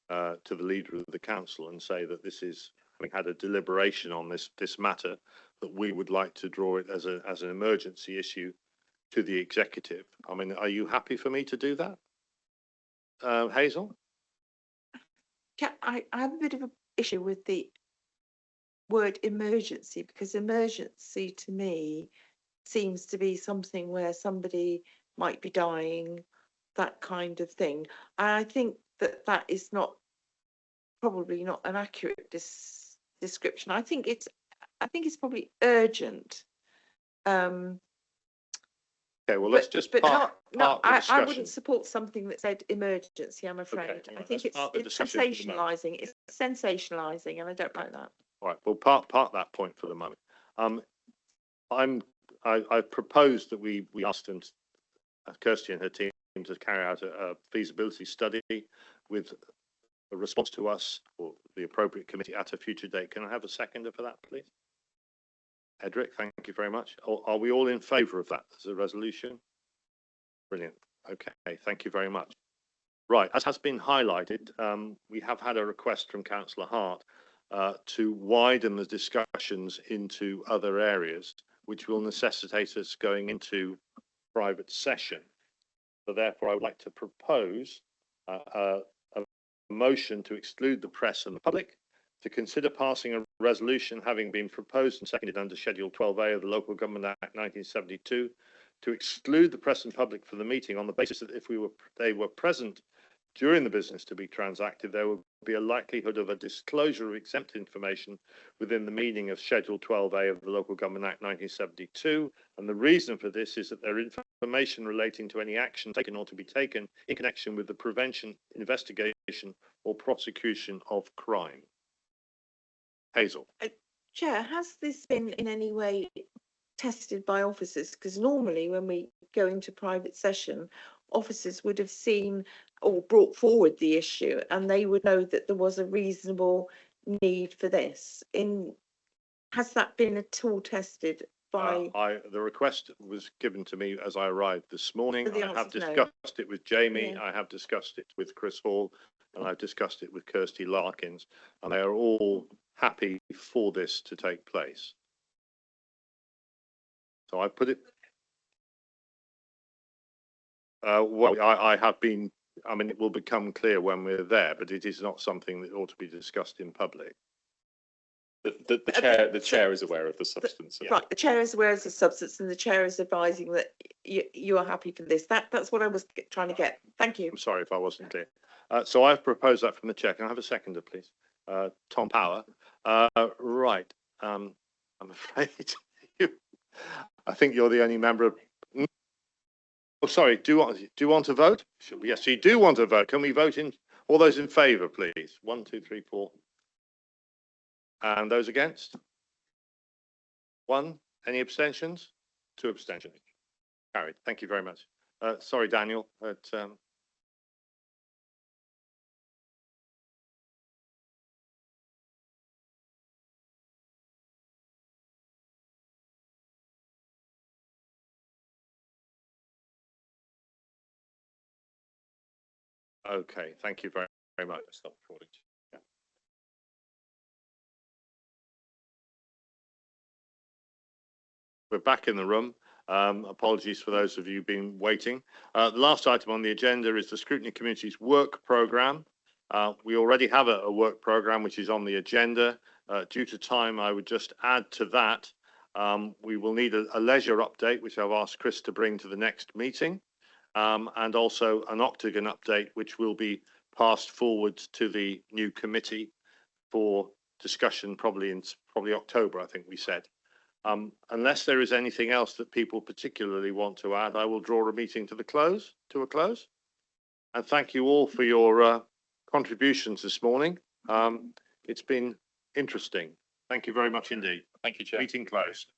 to the leader of the council and say that this is, having had a deliberation on this matter, that we would like to draw it as an emergency issue to the executive. I mean, are you happy for me to do that, Hazel? Yeah, I have a bit of an issue with the word emergency, because emergency to me seems to be something where somebody might be dying, that kind of thing. And I think that is probably not an accurate description. I think it's probably urgent. Okay, well, let's just park the discussion. I wouldn't support something that said emergency, I'm afraid. Okay, I think it's sensationalising. It's sensationalising, and I don't like that. All right, we'll park that point for the moment. I propose that we ask them, Kirsty and her team, to carry out a feasibility study with a response to us or the appropriate committee at a future date. Can I have a seconder for that, please? Edric, thank you very much. Are we all in favour of that as a resolution? Brilliant. Okay, thank you very much. Right, as has been highlighted, we have had a request from Councillor Hart to widen the discussions into other areas, which will necessitate us going into private session. So therefore, I would like to propose a motion to exclude the press and the public, to consider passing a resolution having been proposed and seconded under Schedule 12A of the Local Government Act 1972, to exclude the press and public from the meeting on the basis that if they were present during the business to be transacted, there would be a likelihood of a disclosure of exempt information within the meaning of Schedule 12A of the Local Government Act 1972. And the reason for this is that their information relating to any action taken or to be taken in connection with the prevention, investigation or prosecution of crime. Hazel. Chair, has this been in any way tested by officers? Because normally when we go into private session, officers would have seen or brought forward the issue, and they would know that there was a reasonable need for this. Has that been at all tested by? The request was given to me as I arrived this morning. I have discussed it with Jamie. Yeah. I have discussed it with Chris Hall, and I've discussed it with Kirsty Larkins, and they are all happy for this to take place. So I put it. Well, I have been. I mean, it will become clear when we're there, but it is not something that ought to be discussed in public. The chair is aware of the substance. Right, the chair is aware of the substance, and the chair is advising that you are happy for this. That's what I was trying to get. Thank you. I'm sorry if I wasn't clear. So I've proposed that from the chair. Can I have a seconder, please? Tom Power. Right. I'm afraid I think you're the only member of. Oh, sorry, do you want to vote? Yes, you do want to vote. Can we vote in, all those in favour, please? 1, 2, 3, 4. And those against? 1. Any abstentions? 2 abstentions. Carried. Thank you very much. Sorry, Daniel, but, okay, thank you very, very much. Stop recording. Yeah. We're back in the room. Apologies for those of you been waiting. The last item on the agenda is the Scrutiny Committee's work programme. We already have a work programme which is on the agenda. Due to time, I would just add to that. We will need a leisure update, which I've asked Chris to bring to the next meeting, and also an Octagon update, which will be passed forward to the new committee for discussion probably in October, I think we said. Unless there is anything else that people particularly want to add, I will draw a meeting to a close. And thank you all for your contributions this morning. It's been interesting. Thank you very much indeed. Thank you, Chair. Meeting closed.